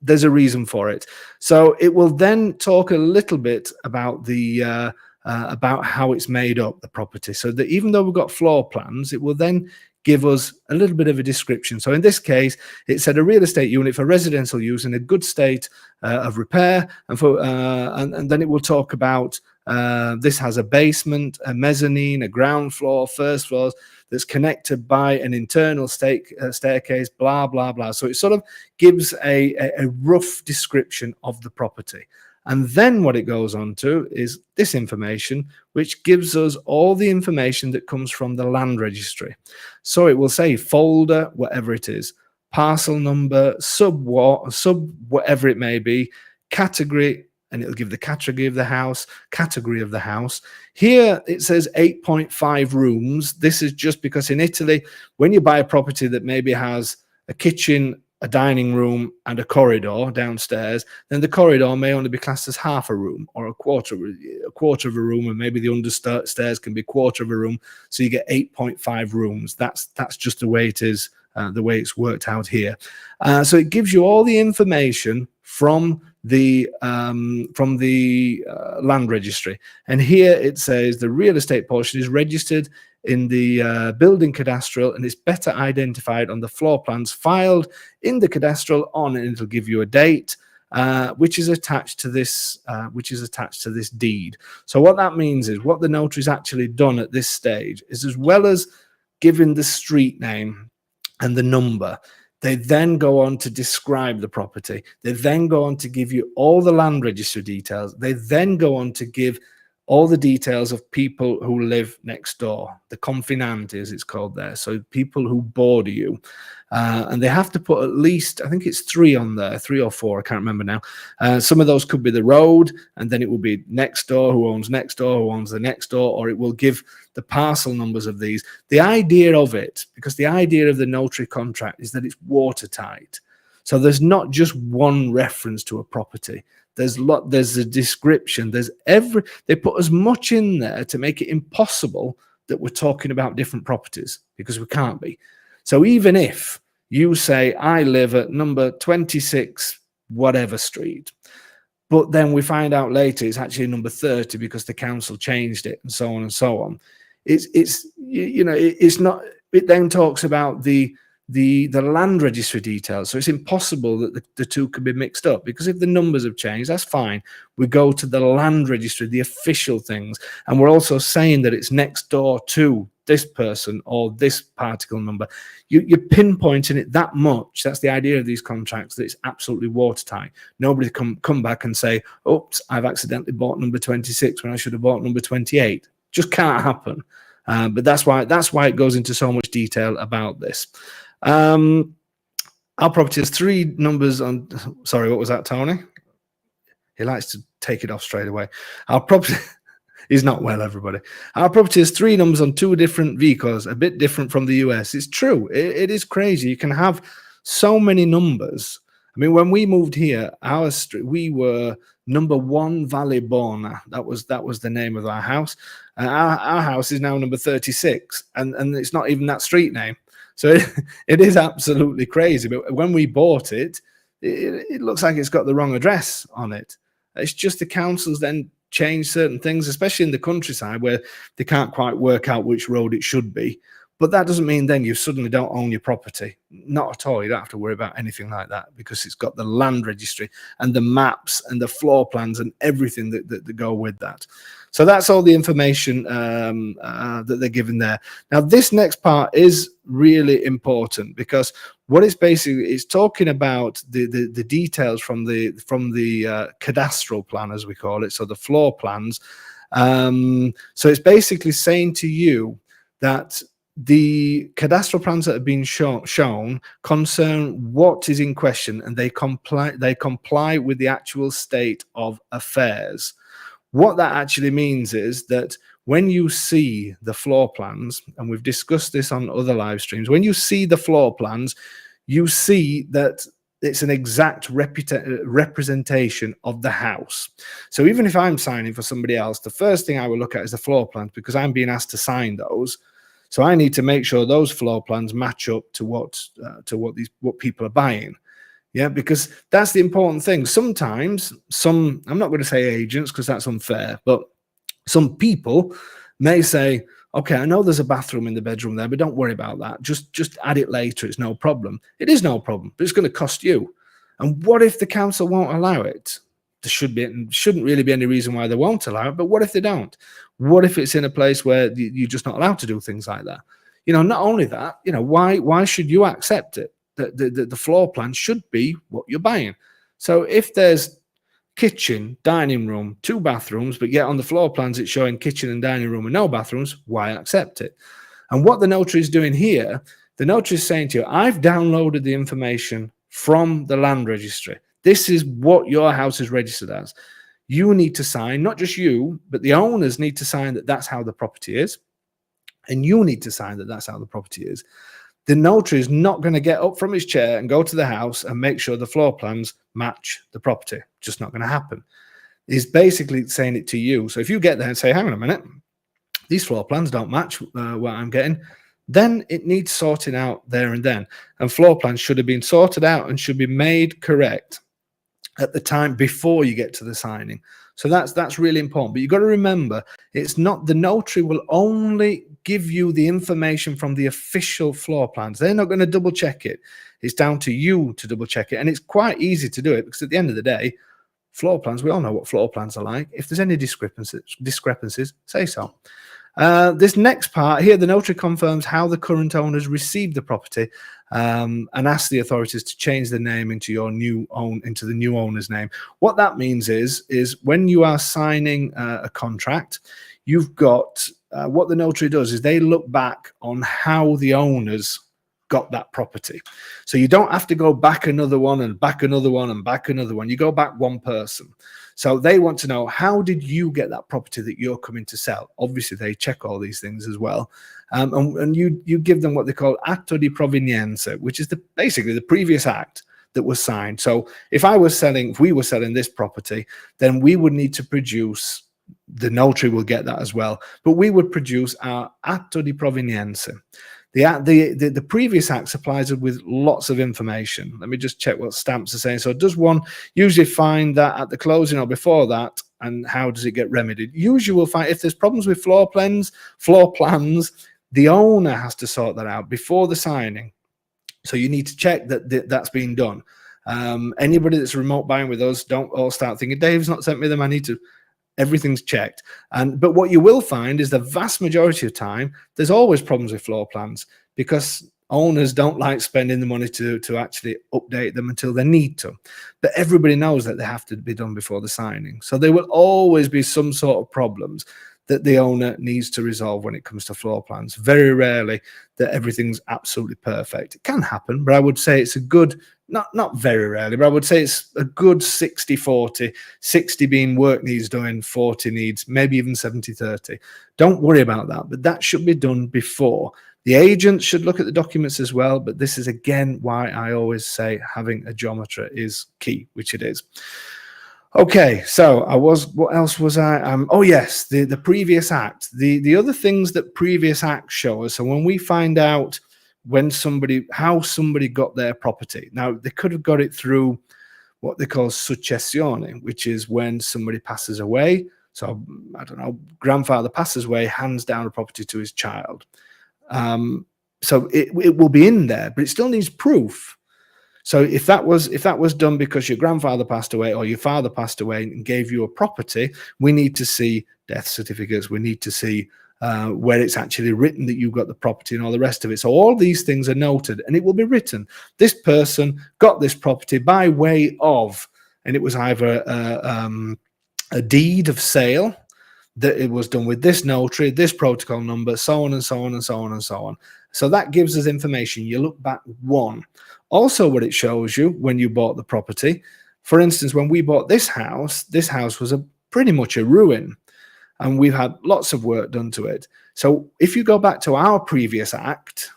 there's a reason for it. So it will then talk a little bit about about how it's made up, the property. So that even though we've got floor plans, it will then give us a little bit of a description. So in this case, it said a real estate unit for residential use in a good state of repair, and then it will talk about this has a basement, a mezzanine, a ground floor, first floors that's connected by an internal staircase, blah, blah, blah. So it sort of gives a rough description of the property. And then what it goes on to is this information, which gives us all the information that comes from the land registry. So it will say folder, whatever it is, parcel number, sub whatever it may be, category, and it'll give the category of the house. Here it says 8.5 rooms. This is just because in Italy, when you buy a property that maybe has a kitchen, a dining room, and a corridor downstairs, then the corridor may only be classed as half a room or a quarter of a room, and maybe the understairs can be a quarter of a room. So you get 8.5 rooms. That's just the way it is, the way it's worked out here. So it gives you all the information from the land registry. And here it says the real estate portion is registered in the building cadastral and is better identified on the floor plans filed in the cadastral and it'll give you a date which is attached to this deed. So what that means is what the notary's actually done at this stage is, as well as giving the street name and the number, they then go on to describe the property. They then go on to give you all the land registry details. They then go on to give all the details of people who live next door, the confinanti as it's called there. So people who border you. And they have to put at least, I think it's 3 on there, 3 or 4, I can't remember now. Some of those could be the road, and then it will be next door, who owns next door, who owns the next door, or it will give the parcel numbers of these. The idea of it, because the idea of the notary contract is that it's watertight. So there's not just one reference to a property. There's a description. They put as much in there to make it impossible that we're talking about different properties, because we can't be. So even if you say, I live at number 26, whatever street, but then we find out later it's actually number 30 because the council changed it and so on and so on. It's not, it then talks about the land registry details. So it's impossible that the two can be mixed up, because if the numbers have changed, that's fine. We go to the land registry, the official things, and we're also saying that it's next door to this person or this particle number. You're pinpointing it that much. That's the idea of these contracts, that it's absolutely watertight. Nobody can come back and say, oops, I've accidentally bought number 26 when I should have bought number 28. Just can't happen. But that's why it goes into so much detail about this. Our property has 3 numbers on. Sorry, what was that, Tony? He likes to take it off straight away. Our property is not well, everybody. Our property has 3 numbers on 2 different vehicles, a bit different from the US. It's true. It is crazy. You can have so many numbers. I mean, when we moved here, our street, we were number 1 Valle Bona. That was the name of our house. Our house is now number 36, and it's not even that street name. So it is absolutely crazy. But when we bought it, it looks like it's got the wrong address on it. It's just the councils then change certain things, especially in the countryside where they can't quite work out which road it should be. But that doesn't mean then you suddenly don't own your property. Not at all. You don't have to worry about anything like that, because it's got the land registry and the maps and the floor plans and everything that go with that. So that's all the information that they're given there. Now, this next part is really important, because what it's basically, it's talking about the details from the cadastral plan, as we call it, so the floor plans. So it's basically saying to you that the cadastral plans that have been shown concern what is in question, and they comply with the actual state of affairs. What that actually means is that when you see the floor plans, and we've discussed this on other live streams, when you see the floor plans, you see that it's an exact representation of the house. So even if I'm signing for somebody else, the first thing I will look at is the floor plans, because I'm being asked to sign those. So I need to make sure those floor plans match up to what people are buying. Yeah, because that's the important thing. Sometimes I'm not going to say agents because that's unfair, but some people may say, Okay, I know there's a bathroom in the bedroom there, but don't worry about that. Just add it later. It's no problem. It is no problem, but it's going to cost you. And what if the council won't allow it? There shouldn't really be any reason why they won't allow it. But what if they don't? What if it's in a place where you're just not allowed to do things like that? Not only that, why should you accept it? The floor plan should be what you're buying. So if there's kitchen, dining room, 2 bathrooms, but yet on the floor plans it's showing kitchen and dining room and no bathrooms, why accept it? And what the notary is doing here, the notary is saying to you, I've downloaded the information from the land registry. This is what your house is registered as. You need to sign, not just you, but the owners need to sign that that's how the property is. And you need to sign that that's how the property is. The notary is not going to get up from his chair and go to the house and make sure the floor plans match the property. Just not going to happen. He's basically saying it to you. So if you get there and say, hang on a minute, these floor plans don't match what I'm getting, then it needs sorting out there and then. And floor plans should have been sorted out and should be made correct at the time before you get to the signing. So that's really important. But you've got to remember, it's not, the notary will only give you the information from the official floor plans. They're not going to double check it. It's down to you to double check it. And it's quite easy to do it because at the end of the day, floor plans, we all know what floor plans are like. If there's any discrepancies, say so. This next part here, the notary confirms how the current owners received the property and asks the authorities to change the name into the new owner's name. What that means is when you are signing a contract, you've got what the notary does is they look back on how the owners got that property. So you don't have to go back another one and back another one and back another one. You go back one person. So they want to know, how did you get that property that you're coming to sell? Obviously, they check all these things as well. And you give them what they call atto di provenienza, which is basically the previous act that was signed. So if we were selling this property, then we would need to produce, the notary will get that as well, but we would produce our atto di provenienza. The previous act supplies us with lots of information. Let me just check what stamps are saying. So does one usually find that at the closing or before that, and how does it get remedied? Usually we'll find if there's problems with floor plans, the owner has to sort that out before the signing. So you need to check that that's been done. Anybody that's remote buying with us, don't all start thinking, Dave's not sent me them, I need to. Everything's checked. But what you will find is the vast majority of time, there's always problems with floor plans because owners don't like spending the money to actually update them until they need to. But everybody knows that they have to be done before the signing. So there will always be some sort of problems that the owner needs to resolve when it comes to floor plans. Very rarely that everything's absolutely perfect. It can happen, but I would say it's a good, not very rarely, but I would say it's a good 60-40, 60 being work needs doing, 40 needs, maybe even 70-30. Don't worry about that, but that should be done before. The agent should look at the documents as well, but this is again why I always say having a geometer is key, which it is. Okay, so what else was I? Oh yes, the previous act. The other things that previous acts show us. So when we find out how somebody got their property. Now they could have got it through what they call successione, which is when somebody passes away. So I don't know, grandfather passes away, hands down a property to his child. So it will be in there, but it still needs proof. So if that was done because your grandfather passed away or your father passed away and gave you a property, we need to see death certificates. We need to see where it's actually written that you got the property and all the rest of it. So all these things are noted and it will be written. This person got this property by way of, and it was either a deed of sale, that it was done with this notary, this protocol number, so on and so on and so on and so on. So that gives us information. You look back one. Also, what it shows you when you bought the property, for instance, when we bought this house was pretty much a ruin, and we've had lots of work done to it. So if you go back to our previous act,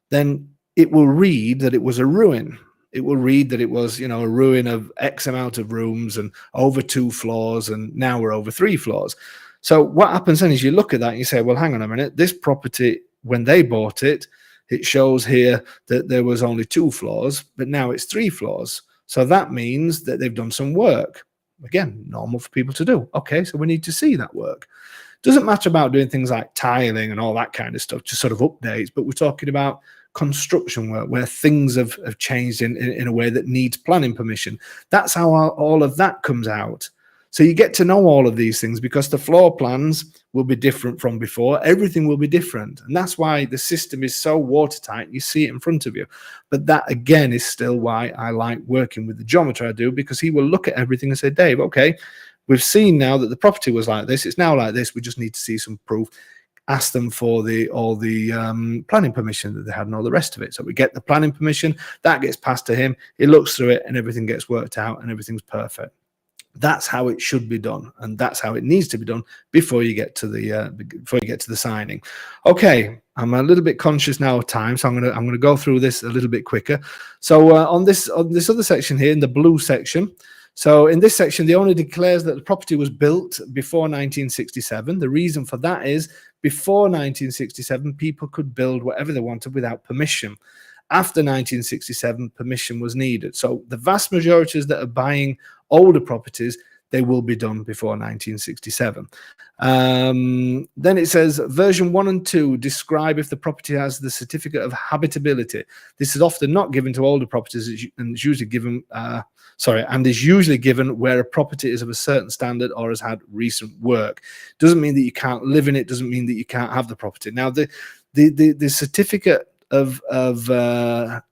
then it will read that it was a ruin. It will read that it was, a ruin of X amount of rooms and over 2 floors, and now we're over 3 floors. So what happens then is you look at that and you say, well, hang on a minute, this property, when they bought it, it shows here that there was only 2 floors, but now it's 3 floors. So that means that they've done some work. Again, normal for people to do. Okay, so we need to see that work. Doesn't matter about doing things like tiling and all that kind of stuff, just sort of updates, but we're talking about construction work where things have changed in a way that needs planning permission. That's how all of that comes out. So you get to know all of these things because the floor plans will be different from before. Everything will be different. And that's why the system is so watertight. You see it in front of you. But that, again, is still why I like working with the geometer I do, because he will look at everything and say, Dave, okay, we've seen now that the property was like this. It's now like this. We just need to see some proof. Ask them for all the planning permission that they had and all the rest of it. So we get the planning permission. That gets passed to him. He looks through it and everything gets worked out and everything's perfect. That's how it should be done, and that's how it needs to be done before you get to the signing. Okay, I'm a little bit conscious now of time, so I'm gonna go through this a little bit quicker. So on this other section here, in the blue section, so in this section, the owner declares that the property was built before 1967. The reason for that is before 1967, people could build whatever they wanted without permission. After 1967, permission was needed. So the vast majorities that are buying older properties, they will be done before 1967. Then it says version 1 and 2 describe if the property has the certificate of habitability. This is often not given to older properties and is usually given where a property is of a certain standard or has had recent work. Doesn't mean that you can't live in it, doesn't mean that you can't have the property. Now the certificate of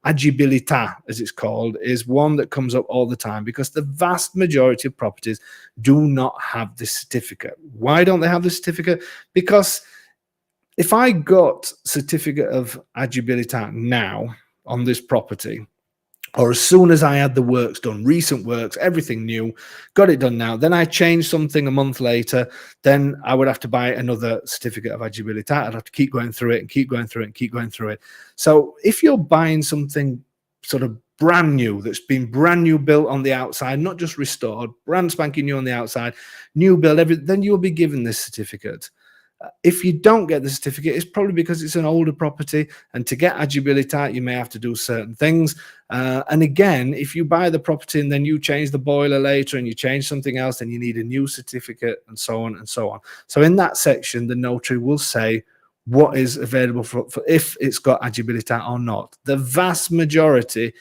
agibilità, as it's called, is one that comes up all the time because the vast majority of properties do not have this certificate. Why don't they have the certificate? Because if I got certificate of agibilità now on this property, or as soon as I had the works done, recent works, everything new, got it done now, then I changed something a month later, then I would have to buy another certificate of agibilità. I'd have to keep going through it and keep going through it and keep going through it. So if you're buying something sort of brand new, that's been brand new built on the outside, not just restored, brand spanking new on the outside, new build, then you'll be given this certificate. If you don't get the certificate, it's probably because it's an older property, and to get agibilità, you may have to do certain things. And again, if you buy the property and then you change the boiler later and you change something else, then you need a new certificate and so on and so on. So in that section, the notary will say what is available for if it's got agibilità or not. The vast majority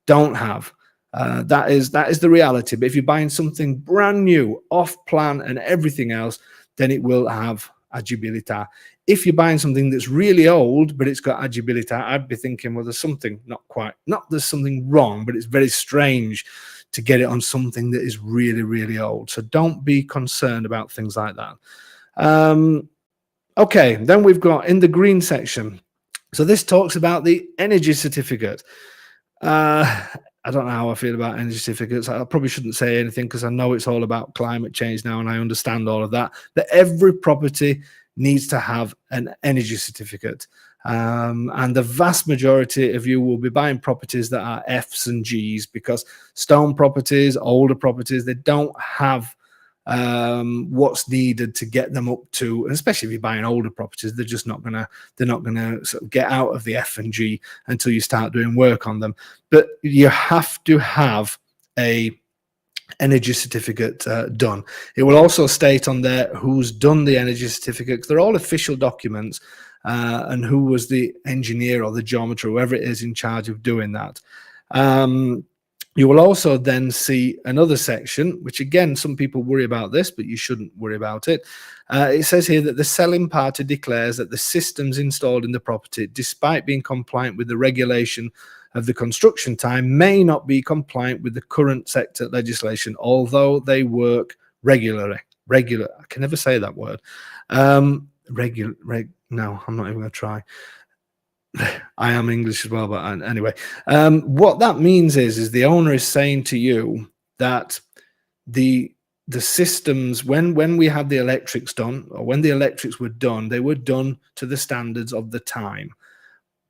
don't have. That is the reality. But if you're buying something brand new, off plan and everything else, then it will have agibilità. If you're buying something that's really old but it's got agibilità, I'd be thinking, well, there's something there's something wrong, but it's very strange to get it on something that is really, really old. So don't be concerned about things like that. Okay, then we've got in the green section. So this talks about the energy certificate. I don't know how I feel about energy certificates. I probably shouldn't say anything because I know it's all about climate change now, and I understand all of that. That every property needs to have an energy certificate. And the vast majority of you will be buying properties that are Fs and Gs, because stone properties, older properties, they don't have what's needed to get them up to, and especially if you're buying older properties, they're not gonna sort of get out of the F and G until you start doing work on them. But you have to have a energy certificate done. It will also state on there who's done the energy certificates. They're all official documents, and who was the engineer or the geometer, whoever it is in charge of doing that. You will also then see another section, which again, some people worry about this, but you shouldn't worry about it. It says here that the selling party declares that the systems installed in the property, despite being compliant with the regulation of the construction time, may not be compliant with the current sector legislation, although they work regularly. I can never say that word. No, I'm not even going to try. I am English as well, but anyway, what that means is the owner is saying to you that the systems, when we had the electrics done, or when the electrics were done, they were done to the standards of the time,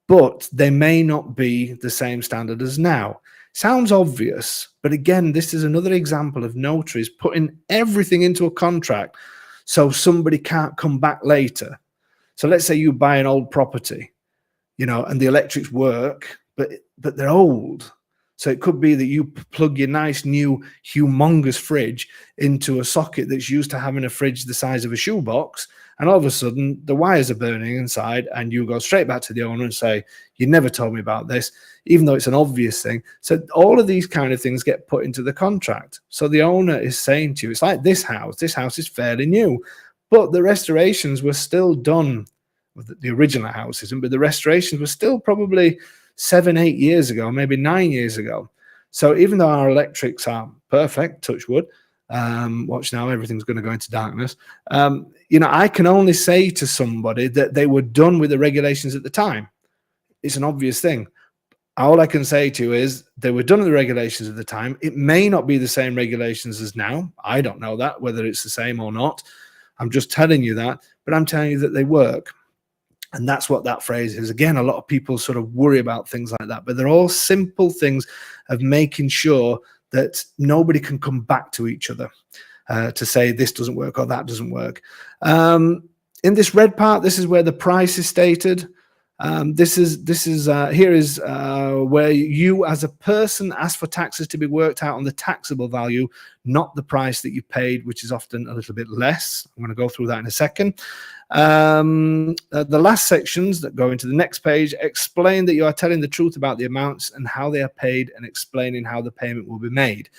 but they may not be the same standard as now. Sounds obvious, but again, this is another example of notaries putting everything into a contract so somebody can't come back later. So let's say you buy an old property, and the electrics work, but they're old. So it could be that you plug your nice new humongous fridge into a socket that's used to having a fridge the size of a shoebox, and all of a sudden the wires are burning inside, and you go straight back to the owner and say, you never told me about this, even though it's an obvious thing. So all of these kind of things get put into the contract. So the owner is saying to you, it's like this house is fairly new, but the restorations were still done. The original house isn't, but the restorations were still probably 7-8 years ago, maybe 9 years ago. So even though our electrics are perfect, touch wood, watch now, everything's going to go into darkness. You know, I can only say to somebody that they were done with the regulations at the time. It's an obvious thing. All I can say to you is they were done with the regulations at the time. It may not be the same regulations as now. I don't know that, whether it's the same or not. I'm just telling you that, but I'm telling you that they work. And that's what that phrase is. Again, a lot of people sort of worry about things like that, but they're all simple things of making sure that nobody can come back to each other to say this doesn't work or that doesn't work. In this red part, this is where the price is stated. Here is where you as a person ask for taxes to be worked out on the taxable value, not the price that you paid, which is often a little bit less. I'm going to go through that in a second. The last sections that go into the next page explain that you are telling the truth about the amounts and how they are paid, and explaining how the payment will be made.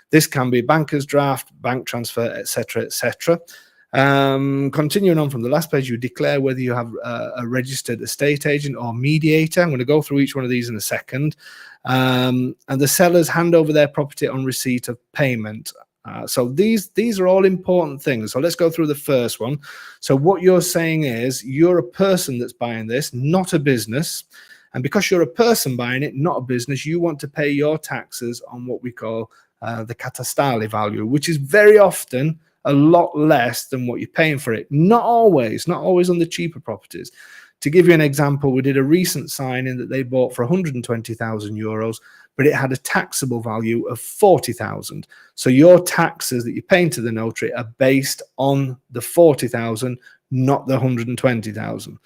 This can be banker's draft, bank transfer, etc., etc. Continuing on from the last page, you declare whether you have a registered estate agent or mediator. I'm going to go through each one of these in a second. And the sellers hand over their property on receipt of payment. So these are all important things. So let's go through the first one. So what you're saying is you're a person that's buying this, not a business. And because you're a person buying it, not a business, you want to pay your taxes on what we call the catastale value, which is very often a lot less than what you're paying for it. Not always on the cheaper properties. To give you an example, we did a recent signing that they bought for 120,000 euros, but it had a taxable value of 40,000. So your taxes that you're paying to the notary are based on the 40,000, not the 120,000.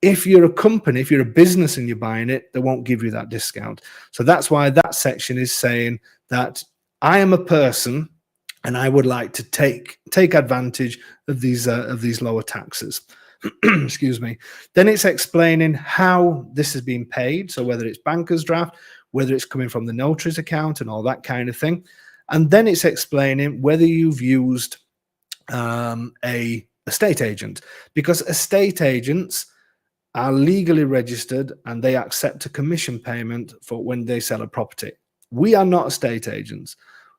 If you're a company, if you're a business and you're buying it, they won't give you that discount. So that's why that section is saying that I am a person and I would like to take advantage of these lower taxes. Excuse me. Then it's explaining how this is being paid. So whether it's banker's draft, whether it's coming from the notary's account and all that kind of thing. And then it's explaining whether you've used a estate agent, because estate agents are legally registered and they accept a commission payment for when they sell a property. We are not estate agents.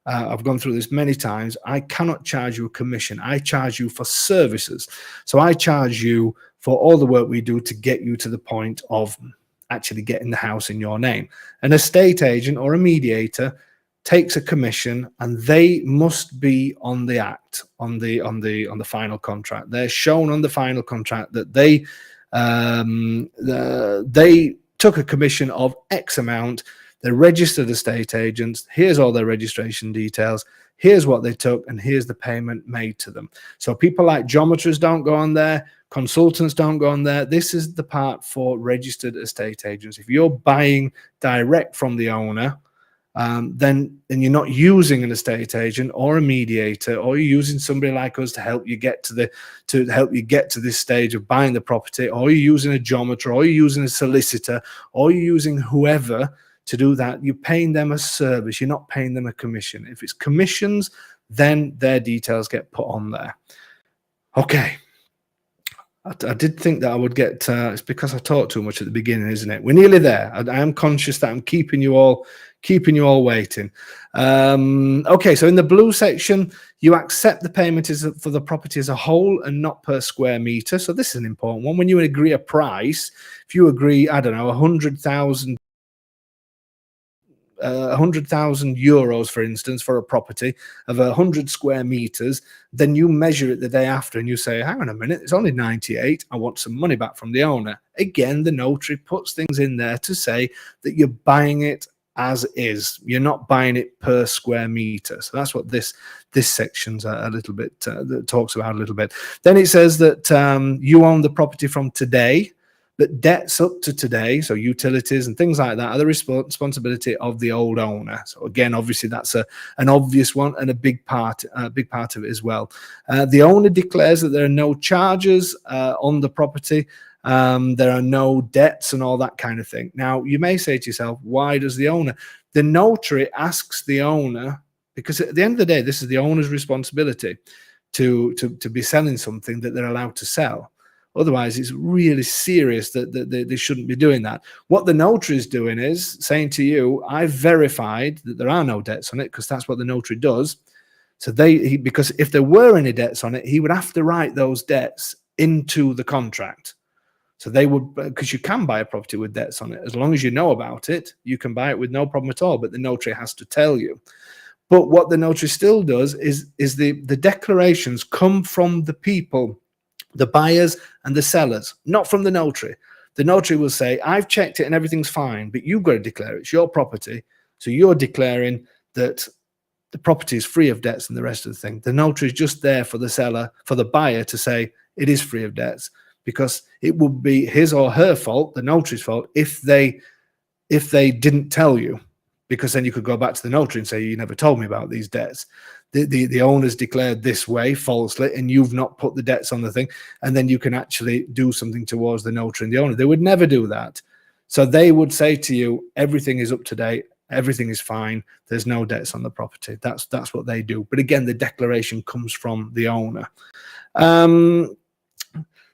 I've gone through this many times. I cannot charge you a commission. I charge you for services. So I charge you for all the work we do to get you to the point of actually getting the house in your name. An estate agent or a mediator takes a commission, and they must be on the act, on the final contract. They're shown on the final contract that they took a commission of X amount. They're registered estate agents. Here's all their registration details. Here's what they took, and here's the payment made to them. So people like geometers don't go on there. Consultants don't go on there. This is the part for registered estate agents. If you're buying direct from the owner, then you're not using an estate agent or a mediator, or you're using somebody like us to help you get to this stage of buying the property, or you're using a geometer, or you're using a solicitor, or you're using whoever to do that. You're paying them a service. You're not paying them a commission. If it's commissions, then their details get put on there. Okay. I did think that I would get, it's because I talked too much at the beginning, isn't it? We're nearly there. I am conscious that I'm keeping you all waiting. Okay, so in the blue section, you accept the payment is for the property as a whole and not per square meter. So this is an important one. When you agree a price, if you agree, I don't know, 100,000 euros, for instance, for a property of 100 square meters, then you measure it the day after and you say, hang on a minute, it's only 98. I want some money back from the owner. Again, the notary puts things in there to say that you're buying it as is. You're not buying it per square meter. So that's what this section's a little bit that talks about a little bit. Then it says that you own the property from today, But debts up to today, so utilities and things like that, are the responsibility of the old owner. So again, obviously that's an obvious one and a big part of it as well. The owner declares that there are no charges on the property. There are no debts and all that kind of thing. Now, you may say to yourself, why does the owner? The notary asks the owner, because at the end of the day, this is the owner's responsibility to be selling something that they're allowed to sell. Otherwise, it's really serious that they shouldn't be doing that. What the notary is doing is saying to you, I've verified that there are no debts on it, because that's what the notary does. So because if there were any debts on it, he would have to write those debts into the contract. So they would, because you can buy a property with debts on it. As long as you know about it, you can buy it with no problem at all, but the notary has to tell you. But what the notary still does is the declarations come from the people, the buyers and the sellers, not from the notary. The notary will say, I've checked it and everything's fine, but you've got to declare it's your property. So you're declaring that the property is free of debts and the rest of the thing. The notary is just there for the seller, for the buyer to say it is free of debts, because it would be his or her fault, the notary's fault, if they didn't tell you, because then you could go back to the notary and say, you never told me about these debts. The owner's declared this way falsely, and you've not put the debts on the thing, and then you can actually do something towards the notary and the owner. They would never do that. So they would say to you, everything is up to date, everything is fine, there's no debts on the property. That's what they do. But again, the declaration comes from the owner.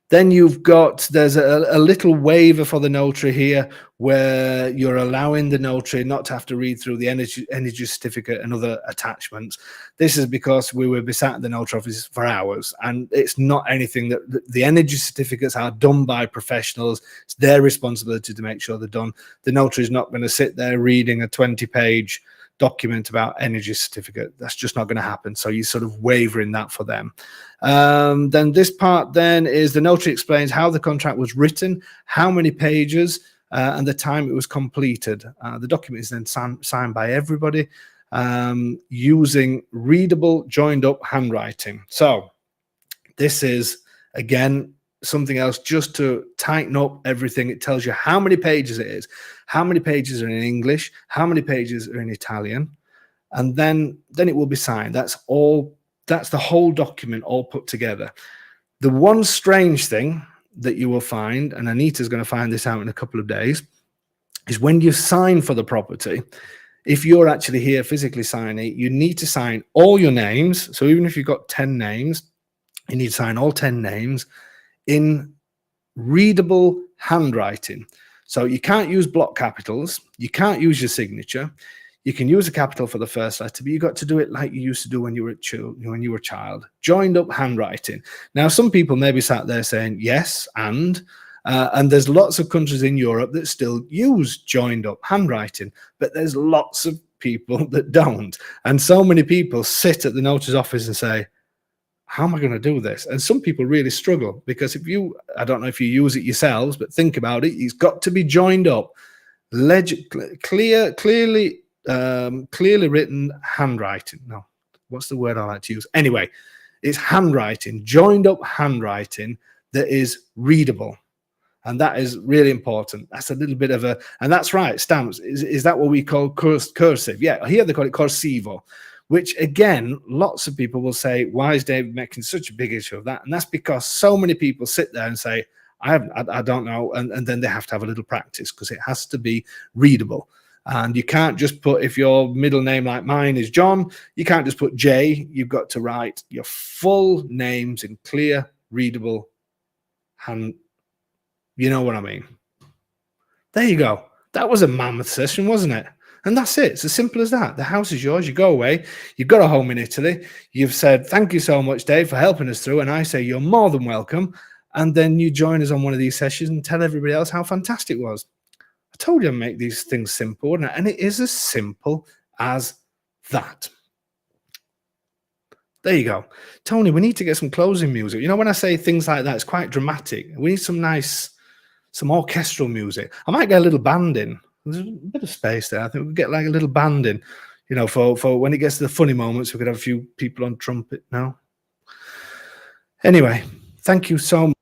Then there's a little waiver for the notary here, where you're allowing the notary not to have to read through the energy certificate and other attachments. This is because we will be sat at the notary office for hours, and it's not anything that the energy certificates are done by professionals. It's their responsibility to make sure they're done. The notary is not going to sit there reading a 20-page document about energy certificate. That's just not going to happen. So you sort of wavering that for them. Then this part then is the notary explains how the contract was written, how many pages, and the time it was completed. The document is then signed by everybody using readable, joined up handwriting. So this is, again, something else just to tighten up everything. It tells you how many pages it is, how many pages are in English, how many pages are in Italian, and then it will be signed. That's the whole document all put together. The one strange thing that you will find, and Anita's going to find this out in a couple of days, is when you sign for the property, if you're actually here physically signing, you need to sign all your names. So even if you've got 10 names, you need to sign all 10 names in readable handwriting. So you can't use block capitals, you can't use your signature. You can use a capital for the first letter, but you got to do it like you used to do when you were a child. Joined up handwriting. Now, some people may be sat there saying yes, and there's lots of countries in Europe that still use joined up handwriting, but there's lots of people that don't. And so many people sit at the notary's office and say, how am I going to do this? And some people really struggle, because I don't know if you use it yourselves, but think about it. It's got to be joined up, clearly written handwriting. No, what's the word I like to use? Anyway, it's handwriting, joined up handwriting that is readable. And that is really important. That's a little bit of and that's right, stamps. Is that what we call cursive? Yeah, here they call it corsivo, which again, lots of people will say, why is Dave making such a big issue of that? And that's because so many people sit there and say, I don't know. And then they have to have a little practice, because it has to be readable. And you can't just put, if your middle name like mine is John, you can't just put J. You've got to write your full names in clear, readable hand. You know what I mean? There you go. That was a mammoth session, wasn't it? And that's it. It's as simple as that. The house is yours. You go away. You've got a home in Italy. You've said, thank you so much, Dave, for helping us through. And I say, you're more than welcome. And then you join us on one of these sessions and tell everybody else how fantastic it was. I told you I'd make these things simple, and it is as simple as that. There you go. Tony, we need to get some closing music. You know, when I say things like that, it's quite dramatic. We need some orchestral music. I might get a little band in. There's a bit of space there. I think we'll get like a little band in, you know, for when it gets to the funny moments, we could have a few people on trumpet now. Anyway, thank you so much.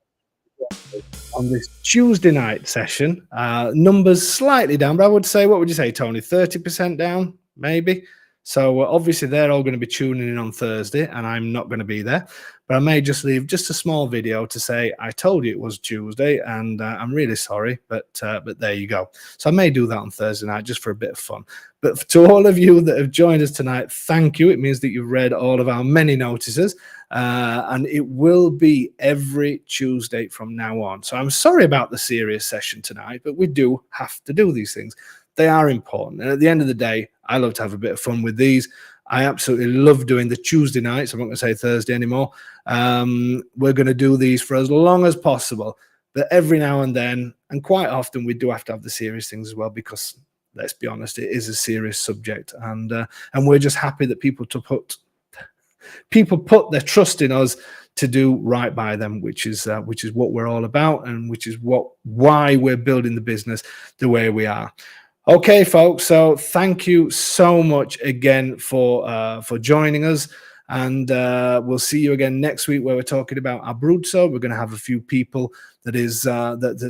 on this Tuesday night session. Numbers slightly down, but I would say, what would you say, Tony? 30% down, maybe. So obviously they're all going to be tuning in on Thursday, and I'm not going to be there. But I may just leave just a small video to say I told you it was Tuesday, and I'm really sorry, but there you go. So I may do that on Thursday night just for a bit of fun. But to all of you that have joined us tonight, thank you. It means that you've read all of our many notices, and it will be every Tuesday from now on. So I'm sorry about the serious session tonight, but we do have to do these things. They are important. And at the end of the day, I love to have a bit of fun with these. I absolutely love doing the Tuesday nights. I'm not going to say Thursday anymore. We're going to do these for as long as possible. But every now and then, and quite often, we do have to have the serious things as well, because let's be honest, it is a serious subject. And we're just happy that people put their trust in us to do right by them, which is what we're all about, and which is why we're building the business the way we are. Okay, folks. So thank you so much again for joining us, and we'll see you again next week, where we're talking about Abruzzo. We're going to have a few people that's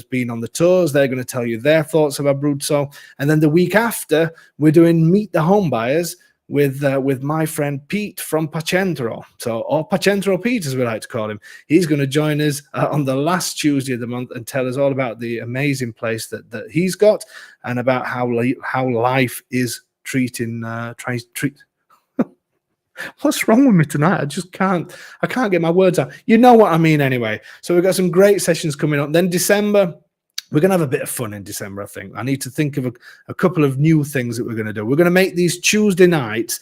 been on the tours. They're going to tell you their thoughts of Abruzzo, and then the week after, we're doing Meet the Home Buyers with my friend Pete from Pacentro, or Pacentro Pete, as we like to call him. He's going to join us on the last Tuesday of the month and tell us all about the amazing place that he's got, and about how life is treating. What's wrong with me tonight? I can't get my words out. You know what I mean anyway. So we've got some great sessions coming up. Then December, we're going to have a bit of fun in December, I think. I need to think of a couple of new things that we're going to do. We're going to make these Tuesday nights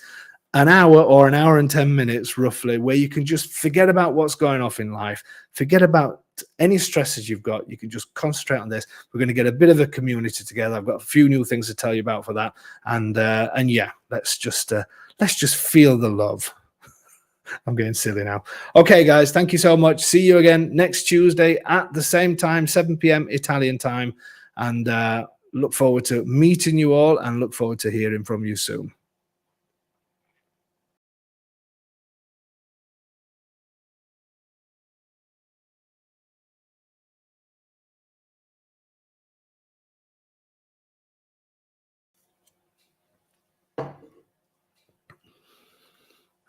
an hour or an hour and 10 minutes, roughly, where you can just forget about what's going off in life, forget about any stresses you've got. You can just concentrate on this. We're going to get a bit of a community together. I've got a few new things to tell you about for that. And yeah, let's just feel the love. I'm getting silly now. Okay, guys, thank you so much. See you again next Tuesday at the same time, 7 p.m. Italian time. And look forward to meeting you all, and look forward to hearing from you soon.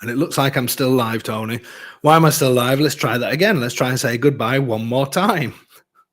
And it looks like I'm still live, Tony. Why am I still live? Let's try that again. Let's try and say goodbye one more time.